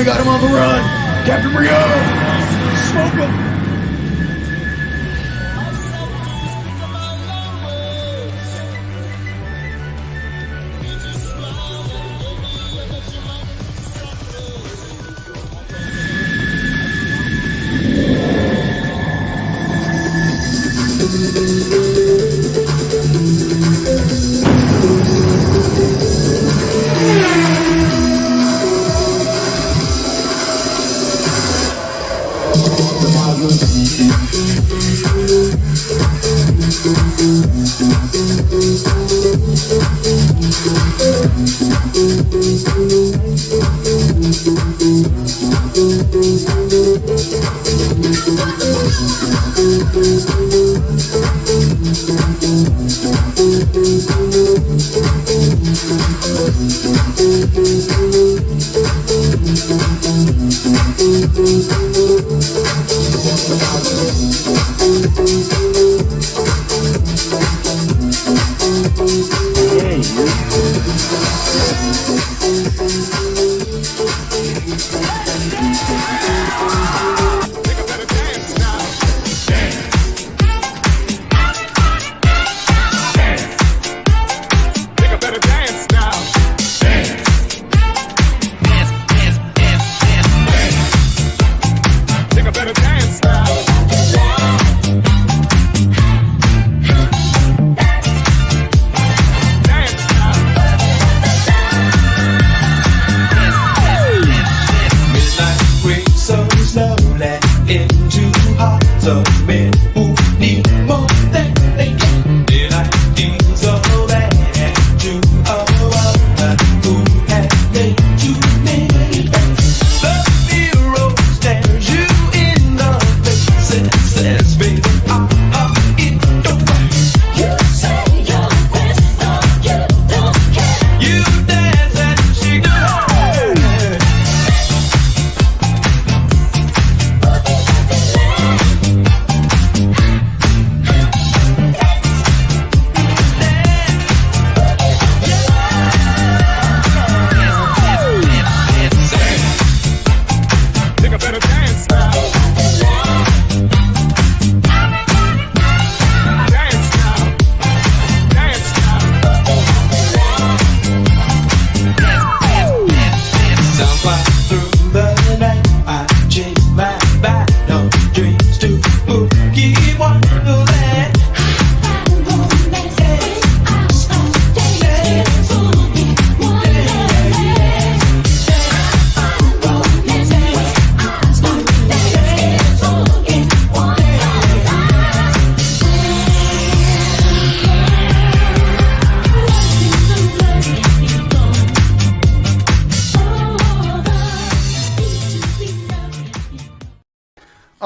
we got him on the run. Captain RIon. Smoke him.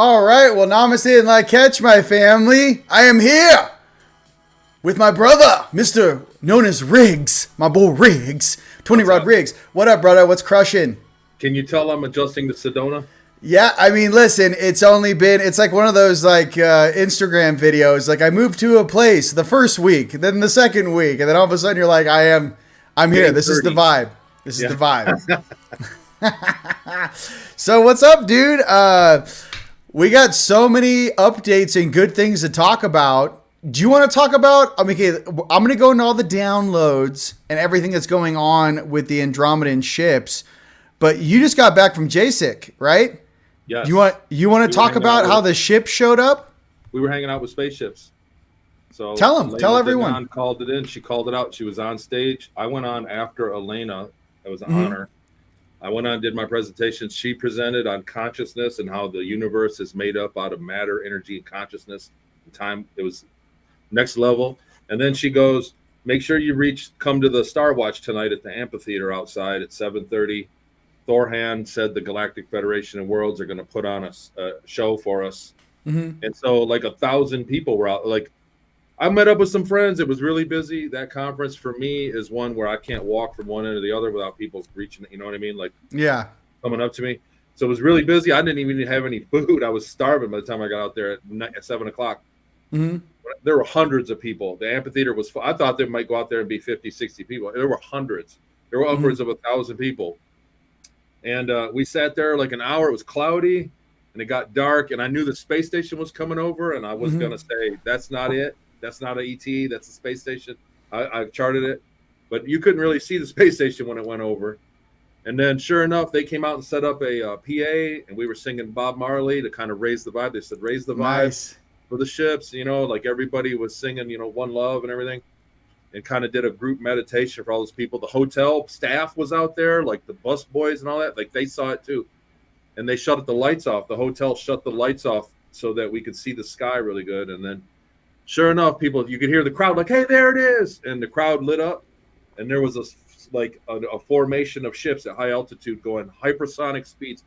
All right, well, namaste and like catch, my family. I am here with my brother, Mr. known as Riggs, my boy Riggs, 20 Rodrigues. What up, brother? What's crushing? Can you tell I'm adjusting to Sedona? Yeah, I mean, listen, it's like one of those like Instagram videos. Like I moved to a place the first week, then the second week, and then all of a sudden you're like, I'm here. This is the vibe. This is the vibe. So what's up, dude? We got so many updates and good things to talk about. Do you want to talk about, I'm going to go into all the downloads and everything that's going on with the Andromedan ships, but you just got back from JSIC, right? Yes. You want to talk about how the ship showed up? We were hanging out with spaceships. So tell everyone. Elena called it in. She called it out. She was on stage. I went on after Elena. It was an honor. I went on, did my presentation. She presented on consciousness and how the universe is made up out of matter, energy, and consciousness. And time, it was next level. And then she goes, make sure you come to the Star Watch tonight at the amphitheater outside at 7:30. Thorhan said the Galactic Federation of Worlds are going to put on a show for us. And so like 1,000 people were out. Like I met up with some friends. It was really busy. That conference for me is one where I can't walk from one end to the other without people reaching, you know what I mean? Like coming up to me. So it was really busy. I didn't even have any food. I was starving by the time I got out there at 7 o'clock. There were hundreds of people. The amphitheater was full. I thought there might go out there and be 50, 60 people. There were hundreds. There were upwards of 1,000 people. And we sat there like an hour. It was cloudy and it got dark, and I knew the space station was coming over, and I was going to say, that's not it. That's not an ET. That's a space station. I charted it, but you couldn't really see the space station when it went over. And then sure enough, they came out and set up a PA, and we were singing Bob Marley to kind of raise the vibe. They said, raise the vibe for the ships, like everybody was singing, One Love and everything, and kind of did a group meditation for all those people. The hotel staff was out there, like the bus boys and all that, like they saw it too. And they shut the lights off. The hotel shut the lights off so that we could see the sky really good. And then sure enough, you could hear the crowd like, hey, there it is. And the crowd lit up. And there was a formation of ships at high altitude going hypersonic speeds.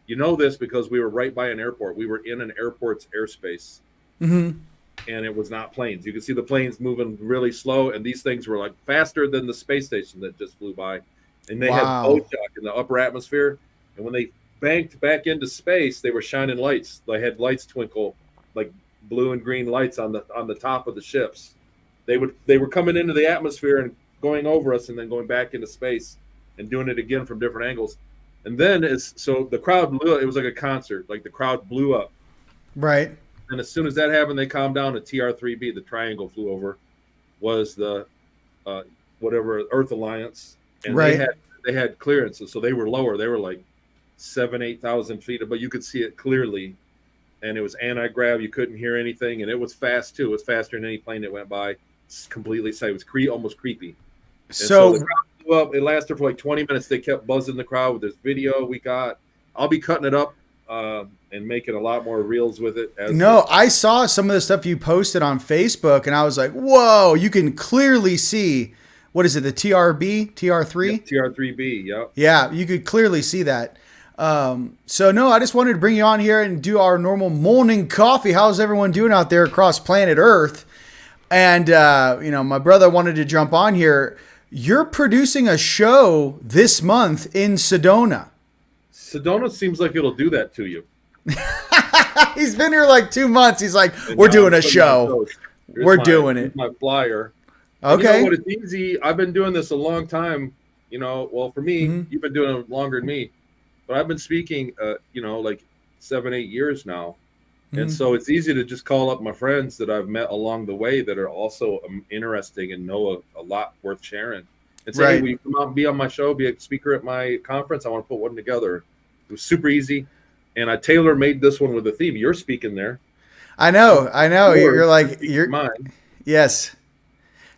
You know this because we were right by an airport. We were in an airport's airspace. And it was not planes. You could see the planes moving really slow. And these things were like faster than the space station that just flew by. And they had boat shock in the upper atmosphere. And when they banked back into space, they were shining lights. They had lights twinkle, like blue and green lights on the top of the ships. They were coming into the atmosphere and going over us, and then going back into space and doing it again from different angles. And then so the crowd blew. It was like a concert. Like the crowd blew up. Right. And as soon as that happened, they calmed down. A TR-3B, the triangle flew over, was the whatever Earth Alliance, and they had clearance, so they were lower. They were like 7,000-8,000 feet, but you could see it clearly, and it was anti-grav. You couldn't hear anything, and it was fast too. It was faster than any plane that went by. It's completely safe. It was almost creepy. So the crowd blew up. It lasted for like 20 minutes. They kept buzzing the crowd with this video we got. I'll be cutting it up and making a lot more reels with it. I saw some of the stuff you posted on Facebook, and I was like, whoa, you can clearly see, what is it, the TR3? TR3B, yep. Yeah, you could clearly see that. I just wanted to bring you on here and do our normal morning coffee. How's everyone doing out there across planet Earth? And, my brother wanted to jump on here. You're producing a show this month in Sedona. Sedona seems like it'll do that to you. He's been here like 2 months. He's like, we're doing a show. We're doing it. My flyer. Okay. You know what? It's easy. I've been doing this a long time. For me, you've been doing it longer than me. But I've been speaking, like 7-8 years now. And so it's easy to just call up my friends that I've met along the way that are also interesting and know a lot worth sharing. And say, hey, will you come out and be on my show, be a speaker at my conference? I want to put one together. It was super easy. And I tailor-made this one with a theme. You're speaking there. I know. You're mine. Yes.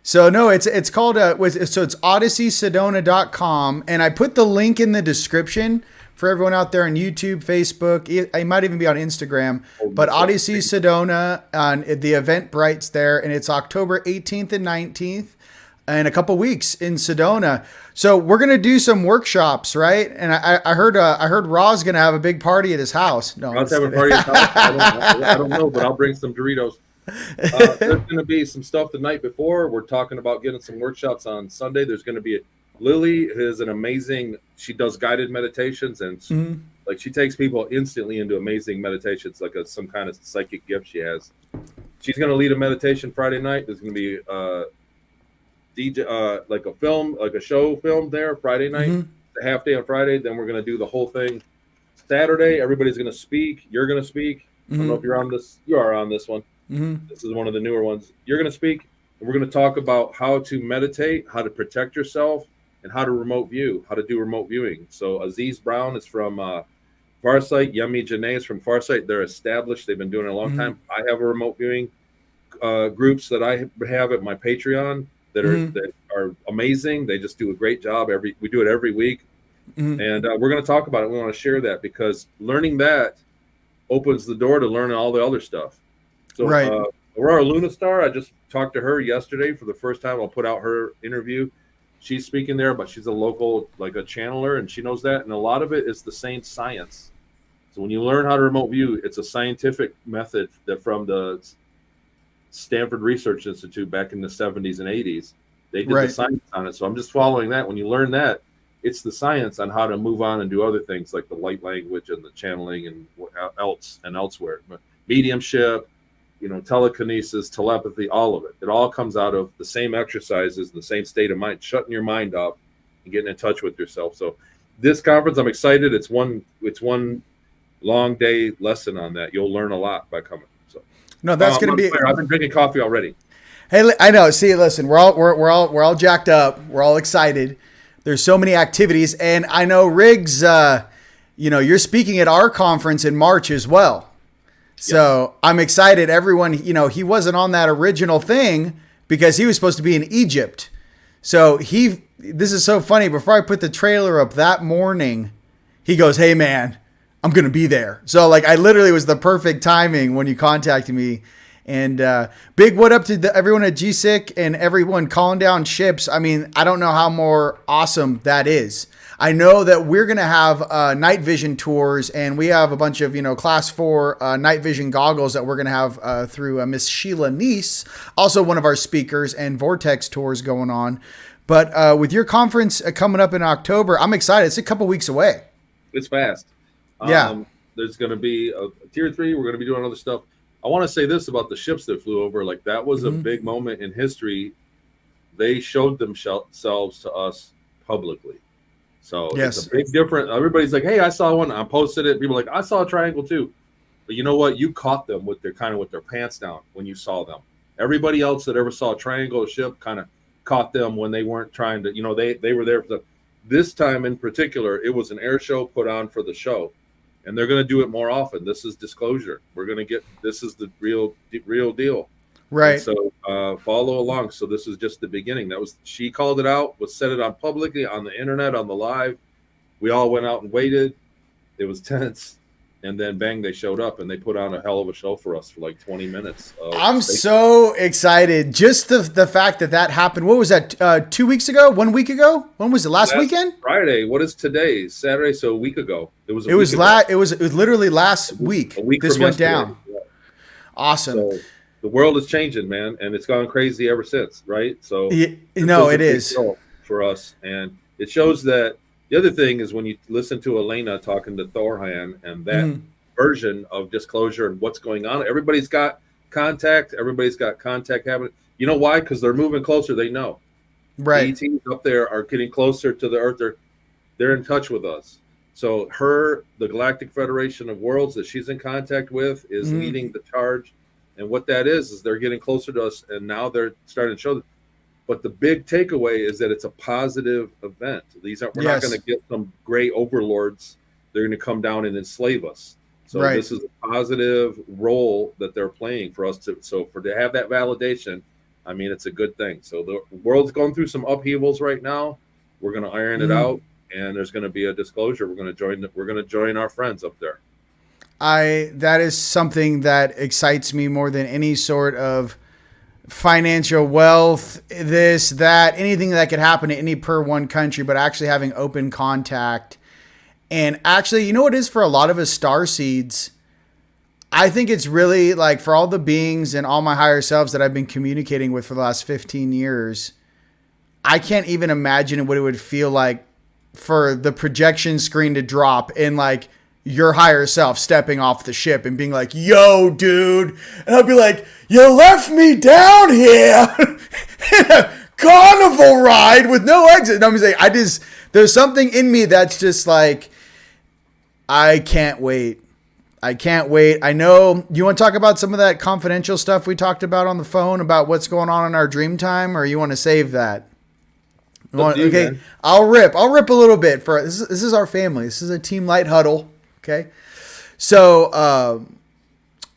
So no, it's called it's OdysseysSedona.com, and I put the link in the description for everyone out there on YouTube, Facebook. It might even be on Instagram. But Odysseys Sedona on the Eventbrite's there, and it's October 18th and 19th, in a couple weeks in Sedona. So we're gonna do some workshops, right? And I heard Ra's gonna have a big party at his house. No, Ra's having a party at his house. I don't know, but I'll bring some Doritos. There's going to be some stuff the night before. We're talking about getting some workshops on Sunday. There's going to be Lily is an amazing. She does guided meditations, and she takes people instantly into amazing meditations, like some kind of psychic gift she has. She's going to lead a meditation Friday night. There's going to be DJ, like a film, like a show film there Friday night. The half day on Friday. Then we're going to do the whole thing Saturday. Everybody's going to speak. You're going to speak. I don't know if you're on this. You are on this one. This is one of the newer ones. You're going to speak, and we're going to talk about how to meditate, how to protect yourself, and how to remote view, how to do remote viewing. So Aziz Brown is from Farsight. Yemi Janae is from Farsight. They're established. They've been doing it a long time. I have a remote viewing groups that I have at my Patreon that are amazing. They just do a great job. We do it every week, and we're going to talk about it. We want to share that because learning that opens the door to learning all the other stuff. So Aurora Lunastar, I just talked to her yesterday for the first time. I'll put out her interview. She's speaking there, but she's a local, like a channeler, and she knows that. And a lot of it is the same science. So when you learn how to remote view, it's a scientific method that from the Stanford Research Institute back in the 70s and 80s. They did the science on it. So I'm just following that. When you learn that, it's the science on how to move on and do other things like the light language and the channeling and elsewhere. Mediumship, telekinesis, telepathy, all of it. It all comes out of the same exercises, the same state of mind, shutting your mind off and getting in touch with yourself. So this conference, I'm excited. It's one long day lesson on that. You'll learn a lot by coming. So No, that's going to be. I've been drinking coffee already. Hey, I know. See, listen, we're all jacked up. We're all excited. There's so many activities, and I know Riggs. You're speaking at our conference in March as well. So yes. I'm excited. Everyone, he wasn't on that original thing because he was supposed to be in Egypt. So this is so funny. Before I put the trailer up that morning, he goes, "Hey man, I'm going to be there." So I literally was the perfect timing when you contacted me. And big what up to everyone at GSIC and everyone calling down ships. I mean, I don't know how more awesome that is. I know that we're going to have night vision tours, and we have a bunch of, class 4 night vision goggles that we're going to have through Miss Sheila Neese, also one of our speakers, and Vortex tours going on. But with your conference coming up in October, I'm excited. It's a couple weeks away. It's fast. Yeah. There's going to be a tier 3. We're going to be doing other stuff. I want to say this about the ships that flew over. That was a big moment in history. They showed themselves to us publicly. So It's a big difference. Everybody's like, "Hey, I saw one." I posted it. People are like, "I saw a triangle too." But you know what? You caught them with their pants down when you saw them. Everybody else that ever saw a triangle ship kind of caught them when they weren't trying to. They were there for this time in particular. It was an air show put on for the show, and they're going to do it more often. This is disclosure. This is the real deal. Right. And so follow along. So this is just the beginning. She called it out, said it on publicly, on the internet, on the live. We all went out and waited. It was tense. And then bang, they showed up and they put on a hell of a show for us for 20 minutes. I'm so excited. Just the fact that happened. What was that? 2 weeks ago? 1 week ago? When was it? Last weekend? Friday. What is today? Saturday. So a week ago. It was literally last week. A week this went down. Yeah. Awesome. So the world is changing, man, and it's gone crazy ever since, right? So it is for us, and it shows that. The other thing is when you listen to Elena talking to RIon and that version of disclosure and what's going on, everybody's got contact. Everybody's got contact happening. You know why? Because they're moving closer. They know. Right. The ETs up there are getting closer to the Earth. They're in touch with us. So the Galactic Federation of Worlds that she's in contact with is leading the charge. And what that is they're getting closer to us, and now they're starting to show that. But the big takeaway is that it's a positive event. We're not going to get some gray overlords. They're going to come down and enslave us. So This is a positive role that they're playing for us to have that validation. I mean, it's a good thing. So the world's going through some upheavals right now. We're going to iron it out, and there's going to be a disclosure. We're going to join our friends up there. That is something that excites me more than any sort of financial wealth, this, that, anything that could happen to any per one country, but actually having open contact. And actually, you know what it is for a lot of us starseeds? I think it's really for all the beings and all my higher selves that I've been communicating with for the last 15 years, I can't even imagine what it would feel like for the projection screen to drop and your higher self stepping off the ship and being like, "Yo, dude." And I'll be like, "You left me down here in a carnival ride with no exit." And I'm saying, there's something in me that's just I can't wait. I can't wait. I know you want to talk about some of that confidential stuff we talked about on the phone about what's going on in our dream time, or you want to save that? Okay. Man. I'll rip a little bit for this is our family. This is a team light huddle. Okay. So,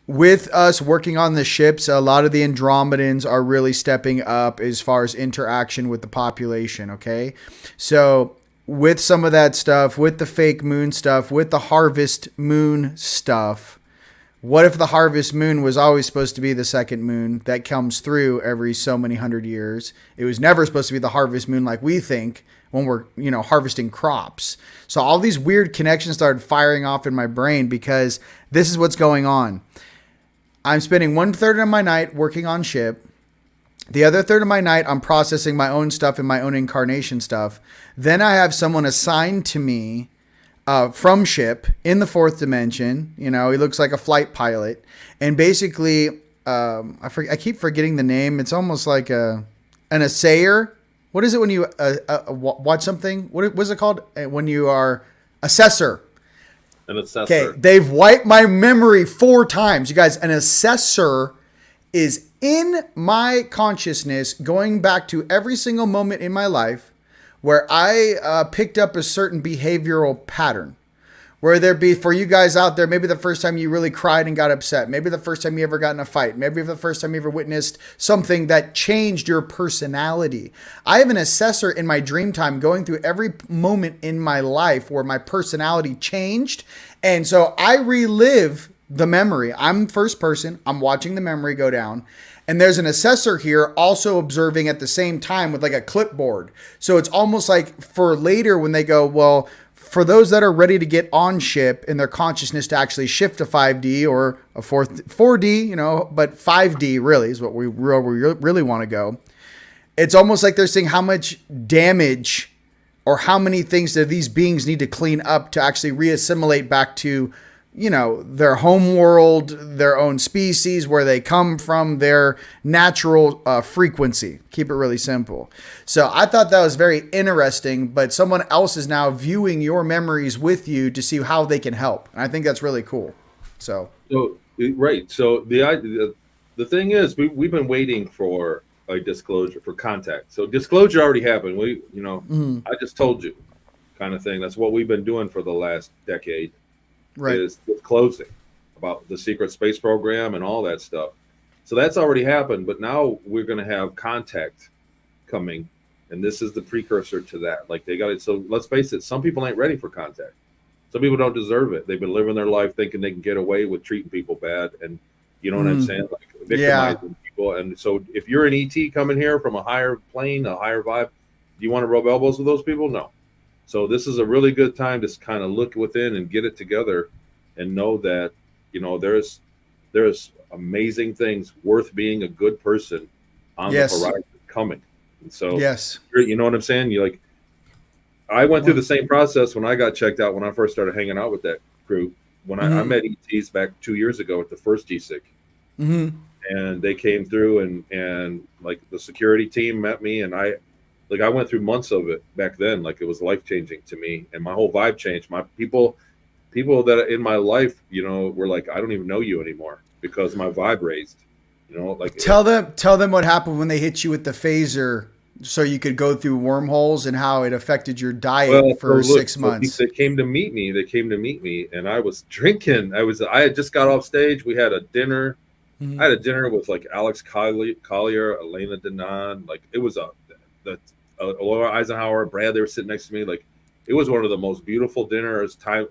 with us working on the ships, a lot of the Andromedans are really stepping up as far as interaction with the population. Okay. So with some of that stuff, with the fake moon stuff, with the harvest moon stuff, what if the harvest moon was always supposed to be the second moon that comes through every so many 100 years? It was never supposed to be the harvest moon like we think when we're, harvesting crops. So all these weird connections started firing off in my brain because this is what's going on. I'm spending 1/3 of my night working on ship. The other third of my night, I'm processing my own stuff and my own incarnation stuff. Then I have someone assigned to me from ship in the 4th dimension. He looks like a flight pilot. And basically, I keep forgetting the name. It's almost like an assayer. What is it when you watch something? What was it called when you are assessor? An assessor. Okay, they've wiped my memory 4 times. You guys, an assessor is in my consciousness going back to every single moment in my life where I picked up a certain behavioral pattern. Where there be, for you guys out there, maybe the first time you really cried and got upset. Maybe the first time you ever got in a fight. Maybe the first time you ever witnessed something that changed your personality. I have an assessor in my dream time going through every moment in my life where my personality changed. And so I relive the memory. I'm first person. I'm watching the memory go down. And there's an assessor here also observing at the same time with like a clipboard. So it's almost like for later when they go, well, for those that are ready to get on ship in their consciousness to actually shift to 5D or a 4D, you know, but 5D really is what we really want to go. It's almost like they're saying how much damage or how many things do these beings need to clean up to actually reassimilate back to, you know, their home world, their own species, where they come from, their natural frequency. Keep it really simple. So I thought that was very interesting, but someone else is now viewing your memories with you to see how they can help. And I think that's really cool. So right. So the thing is, we've been waiting for a disclosure, for contact. So disclosure already happened. I just told you kind of thing. That's what we've been doing for the last decade. Right. Is closing about the secret space program and all that stuff. So that's already happened, but now we're going to have contact coming, and this is the precursor to that. Like they got it. So let's face it, some people ain't ready for contact. Some people don't deserve it. They've been living their life thinking they can get away with treating people bad, and you know what I'm saying, like victimizing people. And so if you're an ET coming here from a higher plane, a higher vibe, do you want to rub elbows with those people? No. So this is a really good time to kind of look within and get it together and know that, you know, there's amazing things worth being a good person on the horizon coming. And so, you know what I'm saying? You like, I went through the same process when I got checked out, when I first started hanging out with that crew, when I met ETs back 2 years ago at the first GSIC. And they came through and like the security team met me, and I went through months of it back then. Like it was life-changing to me, and my whole vibe changed. My people that are in my life, you know, were like, I don't even know you anymore because my vibe raised, you know, like tell them what happened when they hit you with the phaser so you could go through wormholes and how it affected your diet for 6 months. They came to meet me and I was drinking. I had just got off stage. We had a dinner. I had a dinner with like Alex Collier, Elena Denon. Like it was Laura Eisenhower, Brad, they were sitting next to me. Like it was one of the most beautiful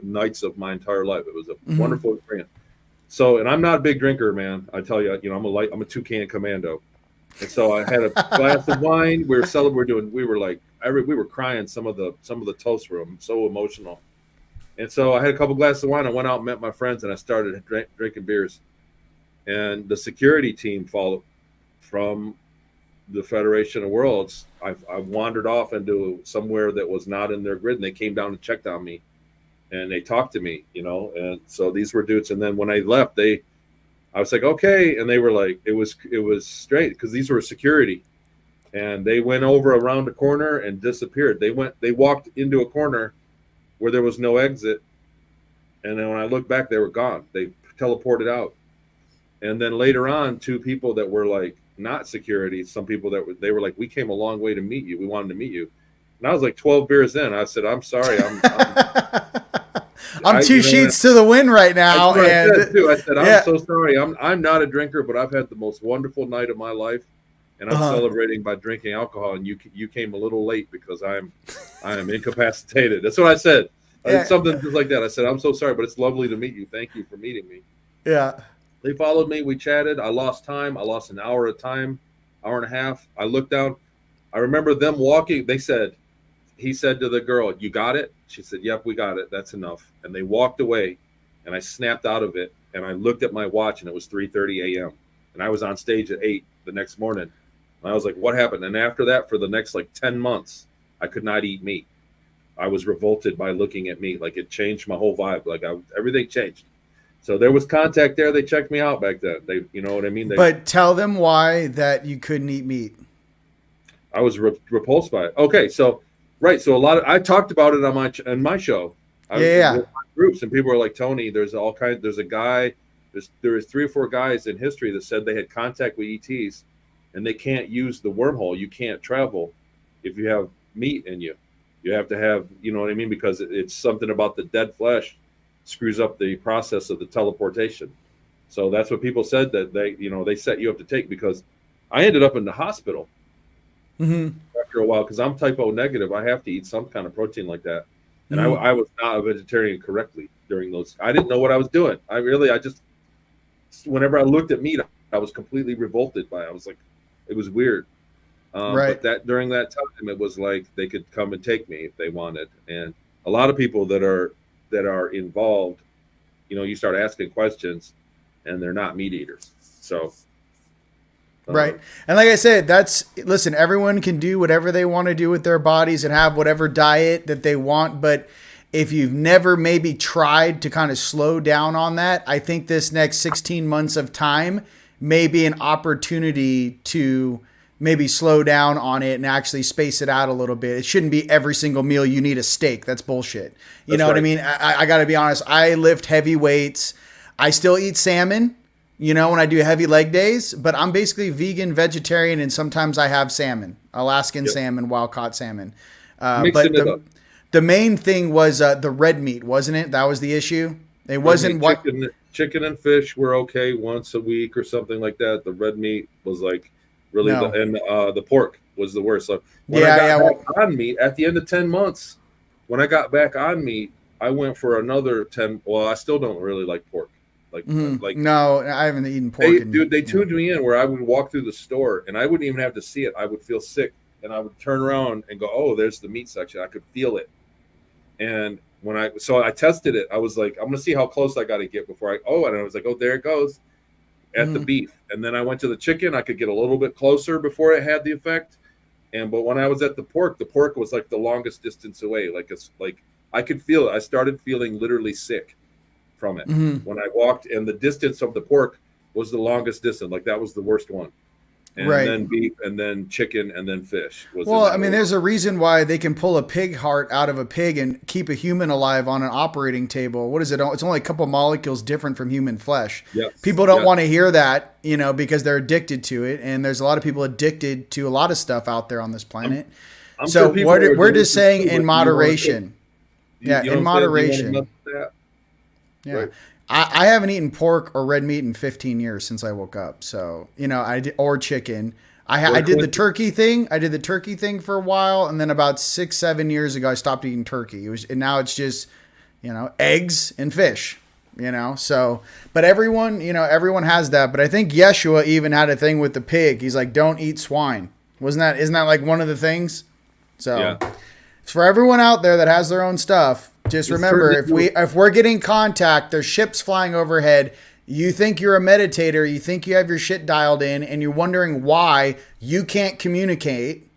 nights of my entire life. It was a wonderful experience. So, and I'm not a big drinker, man. I tell you, you know, I'm a toucan commando. And so I had a glass of wine. We were crying some of the toasts were so emotional. And so I had a couple glasses of wine. I went out and met my friends, and I started drinking beers. And the security team followed from the Federation of Worlds. I wandered off into somewhere that was not in their grid, and they came down and checked on me, and they talked to me, you know. And so these were dudes. And then when I left, I was like, okay, and they were like, it was straight because these were security, and they went over around the corner and disappeared. They walked into a corner where there was no exit, and then when I looked back, they were gone. They teleported out. And then later on, 2 people that were like not security, some people they were like, we came a long way to meet you. We wanted to meet you. And I was like 12 beers in. I said, I'm sorry. I'm 2 sheets to the wind right now. I said, I'm so sorry. I'm not a drinker, but I've had the most wonderful night of my life. And I'm celebrating by drinking alcohol. And you came a little late because I am incapacitated. That's what I said. Something just like that. I said, I'm so sorry, but it's lovely to meet you. Thank you for meeting me. Yeah. They followed me. We chatted. I lost time. I lost an hour of time, hour and a half. I looked down. I remember them walking. He said to the girl, you got it? She said, yep, we got it. That's enough. And they walked away, and I snapped out of it. And I looked at my watch, and it was 3:30 a.m. And I was on stage at 8 the next morning. And I was like, what happened? And after that, for the next 10 months, I could not eat meat. I was revolted by looking at meat. Like it changed my whole vibe. Everything changed. So there was contact there. They checked me out back then. You know what I mean? But tell them why that you couldn't eat meat. I was repulsed by it. Okay, so right, so I talked about it on my show. Yeah. With my groups, and people are like, Tony, there's all kinds. There's a guy. There was 3 or 4 guys in history that said they had contact with ETs, and they can't use the wormhole. You can't travel if you have meat in you. You have to have, you know what I mean, because it's something about the dead flesh screws up the process of the teleportation. So that's what people said that they set you up to take, because I ended up in the hospital after a while because I'm type O negative. I have to eat some kind of protein like that. And I was not a vegetarian correctly during those. I didn't know what I was doing. I just, whenever I looked at meat, I was completely revolted by it. I was like, it was weird. But that during that time, it was like they could come and take me if they wanted. And a lot of people that are involved, you start asking questions, and they're not meat eaters. So. Right. And like I said, listen, everyone can do whatever they want to do with their bodies and have whatever diet that they want. But if you've never maybe tried to kind of slow down on that, I think this next 16 months of time may be an opportunity to maybe slow down on it and actually space it out a little bit. It shouldn't be every single meal you need a steak. That's bullshit. You know what I mean? I got to be honest. I lift heavy weights. I still eat salmon, when I do heavy leg days, but I'm basically vegan, vegetarian, and sometimes I have salmon, Alaskan salmon, wild caught salmon. But the main thing was the red meat, wasn't it? That was the issue. It wasn't what chicken and fish were okay once a week or something like that. The red meat was like really, the pork was the worst. So when I got back on meat at the end of 10 months, when I got back on meat, I went for another 10. Well, I still don't really like pork. No, I haven't eaten pork. They tuned me in where I would walk through the store and I wouldn't even have to see it. I would feel sick and I would turn around and go, oh, there's the meat section. I could feel it. And so I tested it. I was like, I'm going to see how close I got to get before and I was like, oh, there it goes at the beef. And then I went to the chicken. I could get a little bit closer before it had the effect. But when I was at the pork was like the longest distance away. It's like I could feel it. I started feeling literally sick from it when I walked, and the distance of the pork was the longest distance. Like that was the worst one. And then beef, and then chicken, and then fish. There's a reason why they can pull a pig heart out of a pig and keep a human alive on an operating table. What is it? It's only a couple molecules different from human flesh. Yes. People don't want to hear that, because they're addicted to it. And there's a lot of people addicted to a lot of stuff out there on this planet. So we're just saying in moderation. In moderation. Yeah. Right. I haven't eaten pork or red meat in 15 years since I woke up. So, or chicken. I did the turkey thing. I did the turkey thing for a while. And then about 6-7 years ago, I stopped eating turkey. And now it's just, eggs and fish, so, but everyone has that. But I think Yeshua even had a thing with the pig. He's like, don't eat swine. Isn't that like one of the things? So it's for everyone out there that has their own stuff. Just remember, if we're getting contact, there's ships flying overhead. You think you're a meditator, you think you have your shit dialed in, and you're wondering why you can't communicate,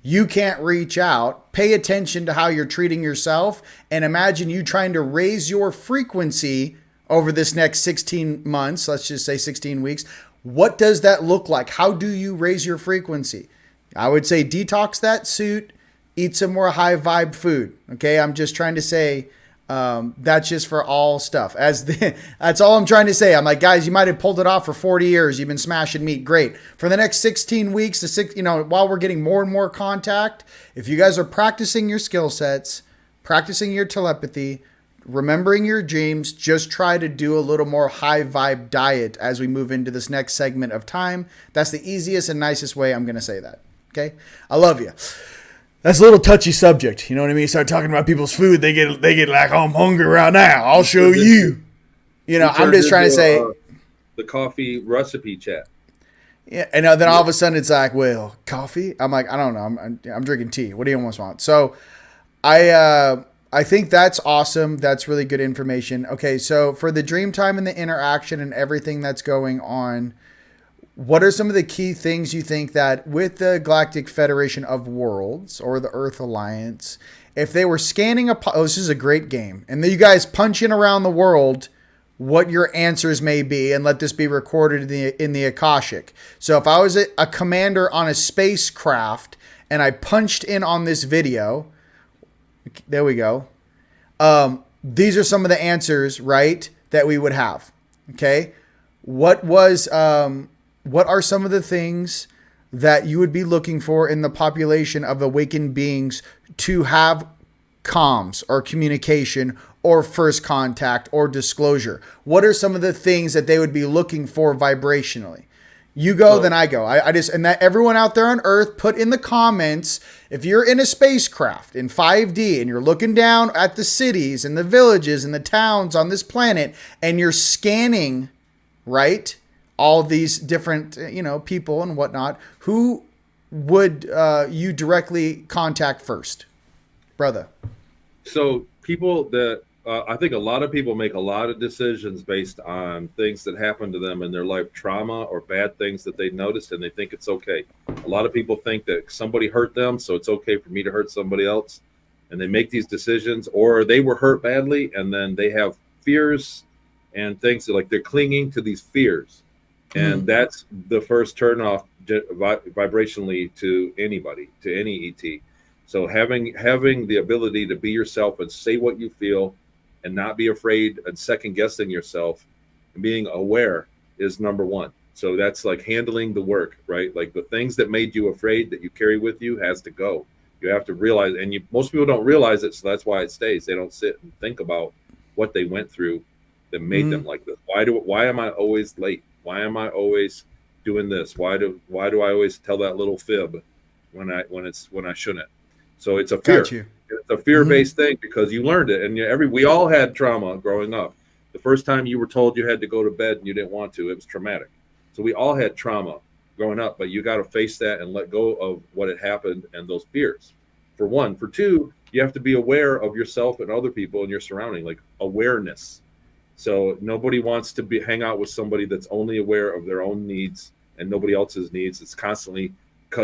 you can't reach out. Pay attention to how you're treating yourself, and imagine you trying to raise your frequency over this next 16 months, let's just say 16 weeks. What does that look like? How do you raise your frequency? I would say detox that suit. Eat some more high vibe food. Okay. I'm just trying to say, that's just for all stuff that's all I'm trying to say. I'm like, guys, you might've pulled it off for 40 years. You've been smashing meat. Great. For the next 16 weeks while we're getting more and more contact, if you guys are practicing your skill sets, practicing your telepathy, remembering your dreams, just try to do a little more high vibe diet as we move into this next segment of time. That's the easiest and nicest way I'm going to say that. Okay. I love you. That's a little touchy subject. You know what I mean? You start talking about people's food, they get like, oh, I'm hungry right now. I'll show you. I'm just trying to say the coffee recipe chat. Yeah, and then all of a sudden it's like, well, coffee. I'm like, I don't know. I'm drinking tea. What do you almost want? So, I think that's awesome. That's really good information. Okay, so for the dream time and the interaction and everything that's going on, what are some of the key things you think that with the Galactic Federation of Worlds or the Earth Alliance, if they were scanning this is a great game, and then you guys punching around the world, what your answers may be, and let this be recorded in the Akashic. So if I was a commander on a spacecraft and I punched in on this video, there we go. These are some of the answers, right, that we would have. Okay. What are some of the things that you would be looking for in the population of awakened beings to have comms or communication or first contact or disclosure? What are some of the things that they would be looking for vibrationally? You go, then I go. I just, and that everyone out there on Earth, put in the comments, if you're in a spacecraft in 5D and you're looking down at the cities and the villages and the towns on this planet and you're scanning, right, all these different, people and whatnot, who would you directly contact first, brother? So people that I think a lot of people make a lot of decisions based on things that happen to them in their life, trauma or bad things that they noticed, and they think it's okay. A lot of people think that somebody hurt them, so it's okay for me to hurt somebody else. And they make these decisions, or they were hurt badly, and then they have fears and things that, like, they're clinging to these fears. And that's the first turnoff vibrationally to anybody, to any ET. So having the ability to be yourself and say what you feel and not be afraid and second guessing yourself and being aware is number one. So that's like handling the work, right? Like the things that made you afraid that you carry with you has to go. You have to realize, and most people don't realize it, so that's why it stays. They don't sit and think about what they went through that made them like this. Why am I always late? Why am I always doing this? Why do I always tell that little fib when I shouldn't? So it's a fear. It's a fear-based thing because you learned it, and we all had trauma growing up. The first time you were told you had to go to bed and you didn't want to, it was traumatic. So we all had trauma growing up, but you got to face that and let go of what had happened and those fears. For one. For two, you have to be aware of yourself and other people in your surrounding, like awareness. So nobody wants to hang out with somebody that's only aware of their own needs and nobody else's needs. It's constantly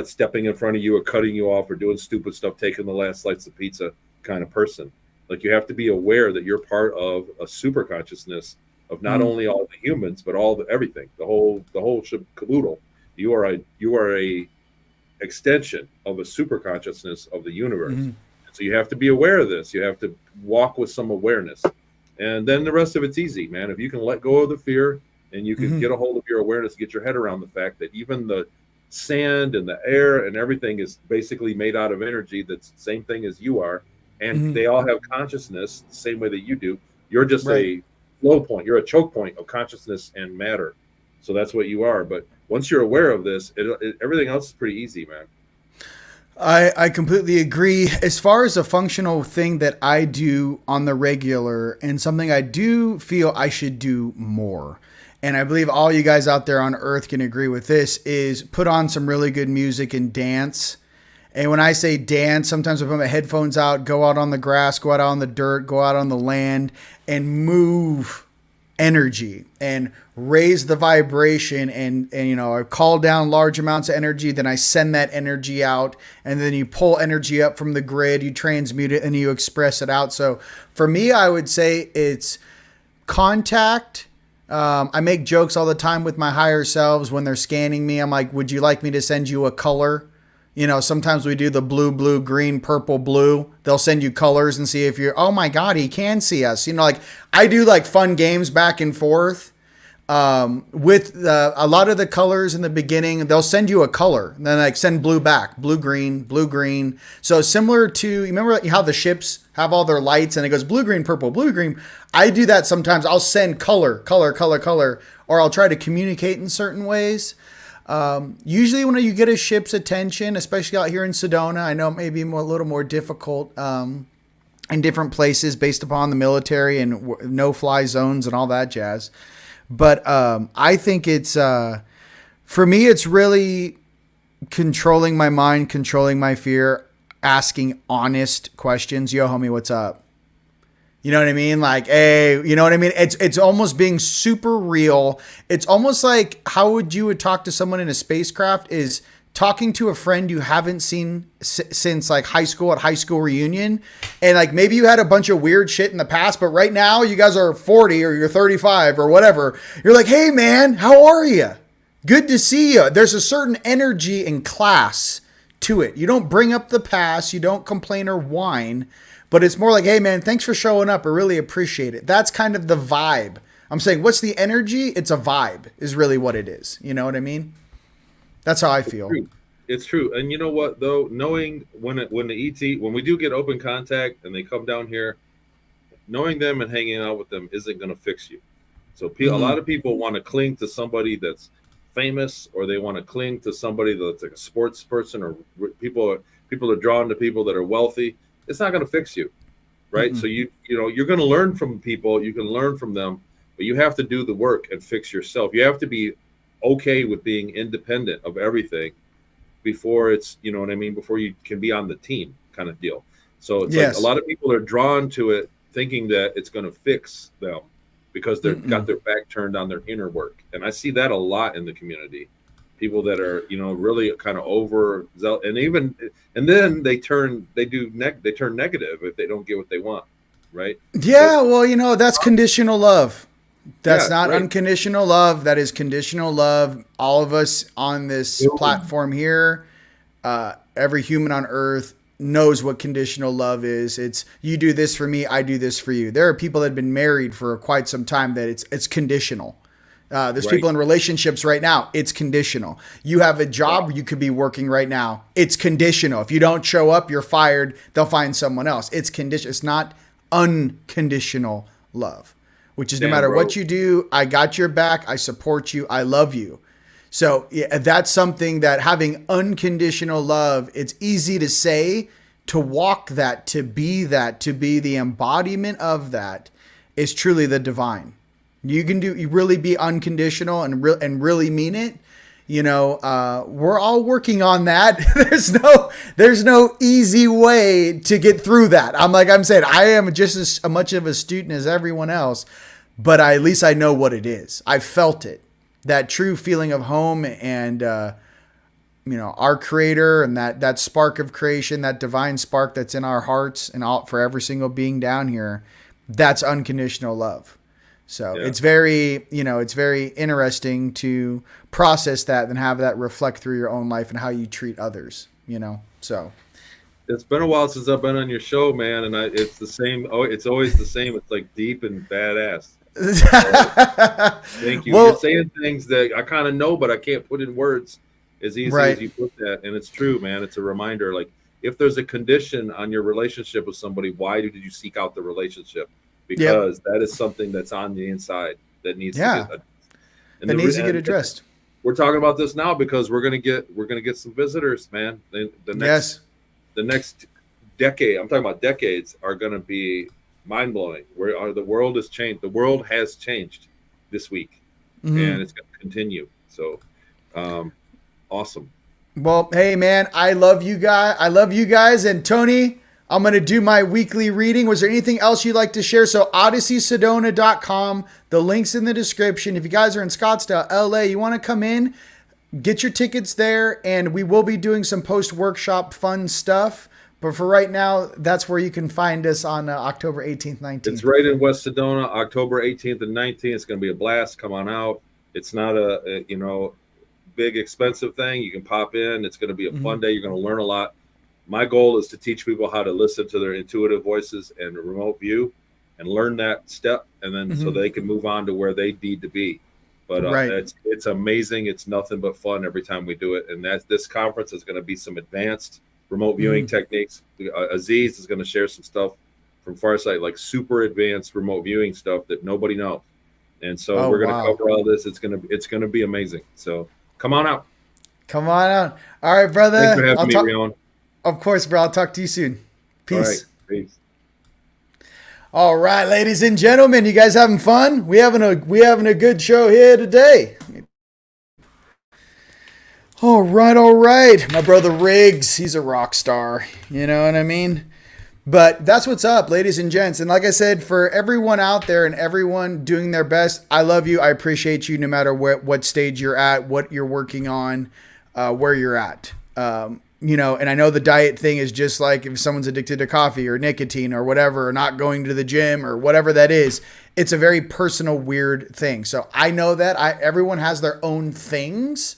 stepping in front of you or cutting you off or doing stupid stuff, taking the last slice of pizza kind of person. Like you have to be aware that you're part of a super consciousness of not only all the humans, but everything, the whole caboodle. You are a extension of a super consciousness of the universe. So you have to be aware of this. You have to walk with some awareness. And then the rest of it's easy, man. If you can let go of the fear and you can get a hold of your awareness, get your head around the fact that even the sand and the air and everything is basically made out of energy that's the same thing as you are. And they all have consciousness the same way that you do. You're just a flow point. You're a choke point of consciousness and matter. So that's what you are. But once you're aware of this, everything else is pretty easy, man. I completely agree. As far as a functional thing that I do on the regular and something I do feel I should do more, and I believe all you guys out there on Earth can agree with this, is put on some really good music and dance. And when I say dance, sometimes I put my headphones out, go out on the grass, go out on the dirt, go out on the land and move energy and raise the vibration and I call down large amounts of energy, then I send that energy out, and then you pull energy up from the grid, you transmute it, and you express it out. So for me, I would say it's contact. I make jokes all the time with my higher selves when they're scanning me. I'm like, would you like me to send you a color? Sometimes we do the blue, blue, green, purple, blue. They'll send you colors and see if you're, oh my God, he can see us. Like I do like fun games back and forth with a lot of the colors in the beginning. They'll send you a color and then like send blue back, blue, green, blue, green. So similar to, you remember how the ships have all their lights and it goes blue, green, purple, blue, green. I do that sometimes. I'll send color, or I'll try to communicate in certain ways. Usually when you get a ship's attention, especially out here in Sedona, I know it may be a little more difficult in different places based upon the military and no-fly zones and all that jazz. But I think it's, for me, it's really controlling my mind, controlling my fear, asking honest questions. Yo, homie, what's up? You know what I mean? Like, hey, you know what I mean? It's almost being super real. It's almost like how would you talk to someone in a spacecraft is talking to a friend you haven't seen since like high school at high school reunion. And like, maybe you had a bunch of weird shit in the past, but right now you guys are 40 or you're 35 or whatever. You're like, hey man, how are you? Good to see you. There's a certain energy and class to it. You don't bring up the past. You don't complain or whine, but it's more like, hey man, thanks for showing up. I really appreciate it. That's kind of the vibe. I'm saying, what's the energy? It's a vibe is really what it is. You know what I mean? That's how I feel. It's true. And you know what, though, knowing when we do get open contact and they come down here, knowing them and hanging out with them isn't going to fix you. So a lot of people want to cling to somebody that's famous, or they want to cling to somebody that's like a sports person, or people are drawn to people that are wealthy. It's not going to fix you, right? So you're going to learn from people. You can learn from them, but you have to do the work and fix yourself. You have to be okay with being independent of everything before it's, you know what I mean, before you can be on the team kind of deal. So it's like a lot of people are drawn to it thinking that it's going to fix them because they've got their back turned on their inner work. And I see that a lot in the community. People that are, really kind of and then they turn negative if they don't get what they want. Right. Yeah. Well, that's conditional love. That's not unconditional love. That is conditional love. All of us on this platform here, every human on earth knows what conditional love is. It's you do this for me, I do this for you. There are people that have been married for quite some time that it's conditional. There's people in relationships right now. It's conditional. You have a job you could be working right now. It's conditional. If you don't show up, you're fired. They'll find someone else. It's conditional. It's not unconditional love. Which is no matter what you do, I got your back. I support you. I love you. So that's something that having unconditional love, it's easy to say, to walk that, to be the embodiment of that is truly the divine. You really be unconditional and really mean it. We're all working on that. There's no easy way to get through that. I'm saying I am just as much of a student as everyone else, but at least I know what it is. I've felt it, that true feeling of home and, our creator and that spark of creation, that divine spark that's in our hearts and all for every single being down here. That's unconditional love. So it's very, it's very interesting to process that and have that reflect through your own life and how you treat others, so. It's been a while since I've been on your show, man. And it's the same. Oh, it's always the same. It's like deep and badass. Thank you. Well, you're saying things that I kind of know, but I can't put in words as easy as you put that. And it's true, man. It's a reminder. Like if there's a condition on your relationship with somebody, why did you seek out the relationship? Because that is something that's on the inside that needs to get addressed. We're talking about this now because we're gonna get some visitors, man. The next decade, I'm talking about decades, are gonna be mind blowing. The world has changed. The world has changed this week, and it's gonna continue. So, awesome. Well, hey man, I love you guys, and Tony. I'm going to do my weekly reading. Was there anything else you'd like to share? So OdysseySedona.com, the link's in the description. If you guys are in Scottsdale, LA, you want to come in, get your tickets there, and we will be doing some post-workshop fun stuff. But for right now, that's where you can find us on October 18th, 19th. It's right in West Sedona, October 18th and 19th. It's going to be a blast. Come on out. It's not a big expensive thing. You can pop in. It's going to be a fun day. You're going to learn a lot. My goal is to teach people how to listen to their intuitive voices and remote view and learn that step, and then so they can move on to where they need to be. But it's amazing. It's nothing but fun every time we do it. And this conference is going to be some advanced remote viewing techniques. Aziz is going to share some stuff from Farsight, like super advanced remote viewing stuff that nobody knows. And so we're going to cover all this. It's going to be amazing. So come on out. Come on out. All right, brother. Thanks for having me, RIon. Of course, bro. I'll talk to you soon. Peace. All right. Peace. All right, ladies and gentlemen, you guys having fun? We having a good show here today. All right. My brother Riggs, he's a rock star. You know what I mean? But that's what's up, ladies and gents. And like I said, for everyone out there and everyone doing their best, I love you. I appreciate you no matter what stage you're at, what you're working on. where you're at. You know, and I know the diet thing is just like if someone's addicted to coffee or nicotine or whatever, or not going to the gym or whatever that is, it's a very personal, weird thing. So I know that everyone has their own things.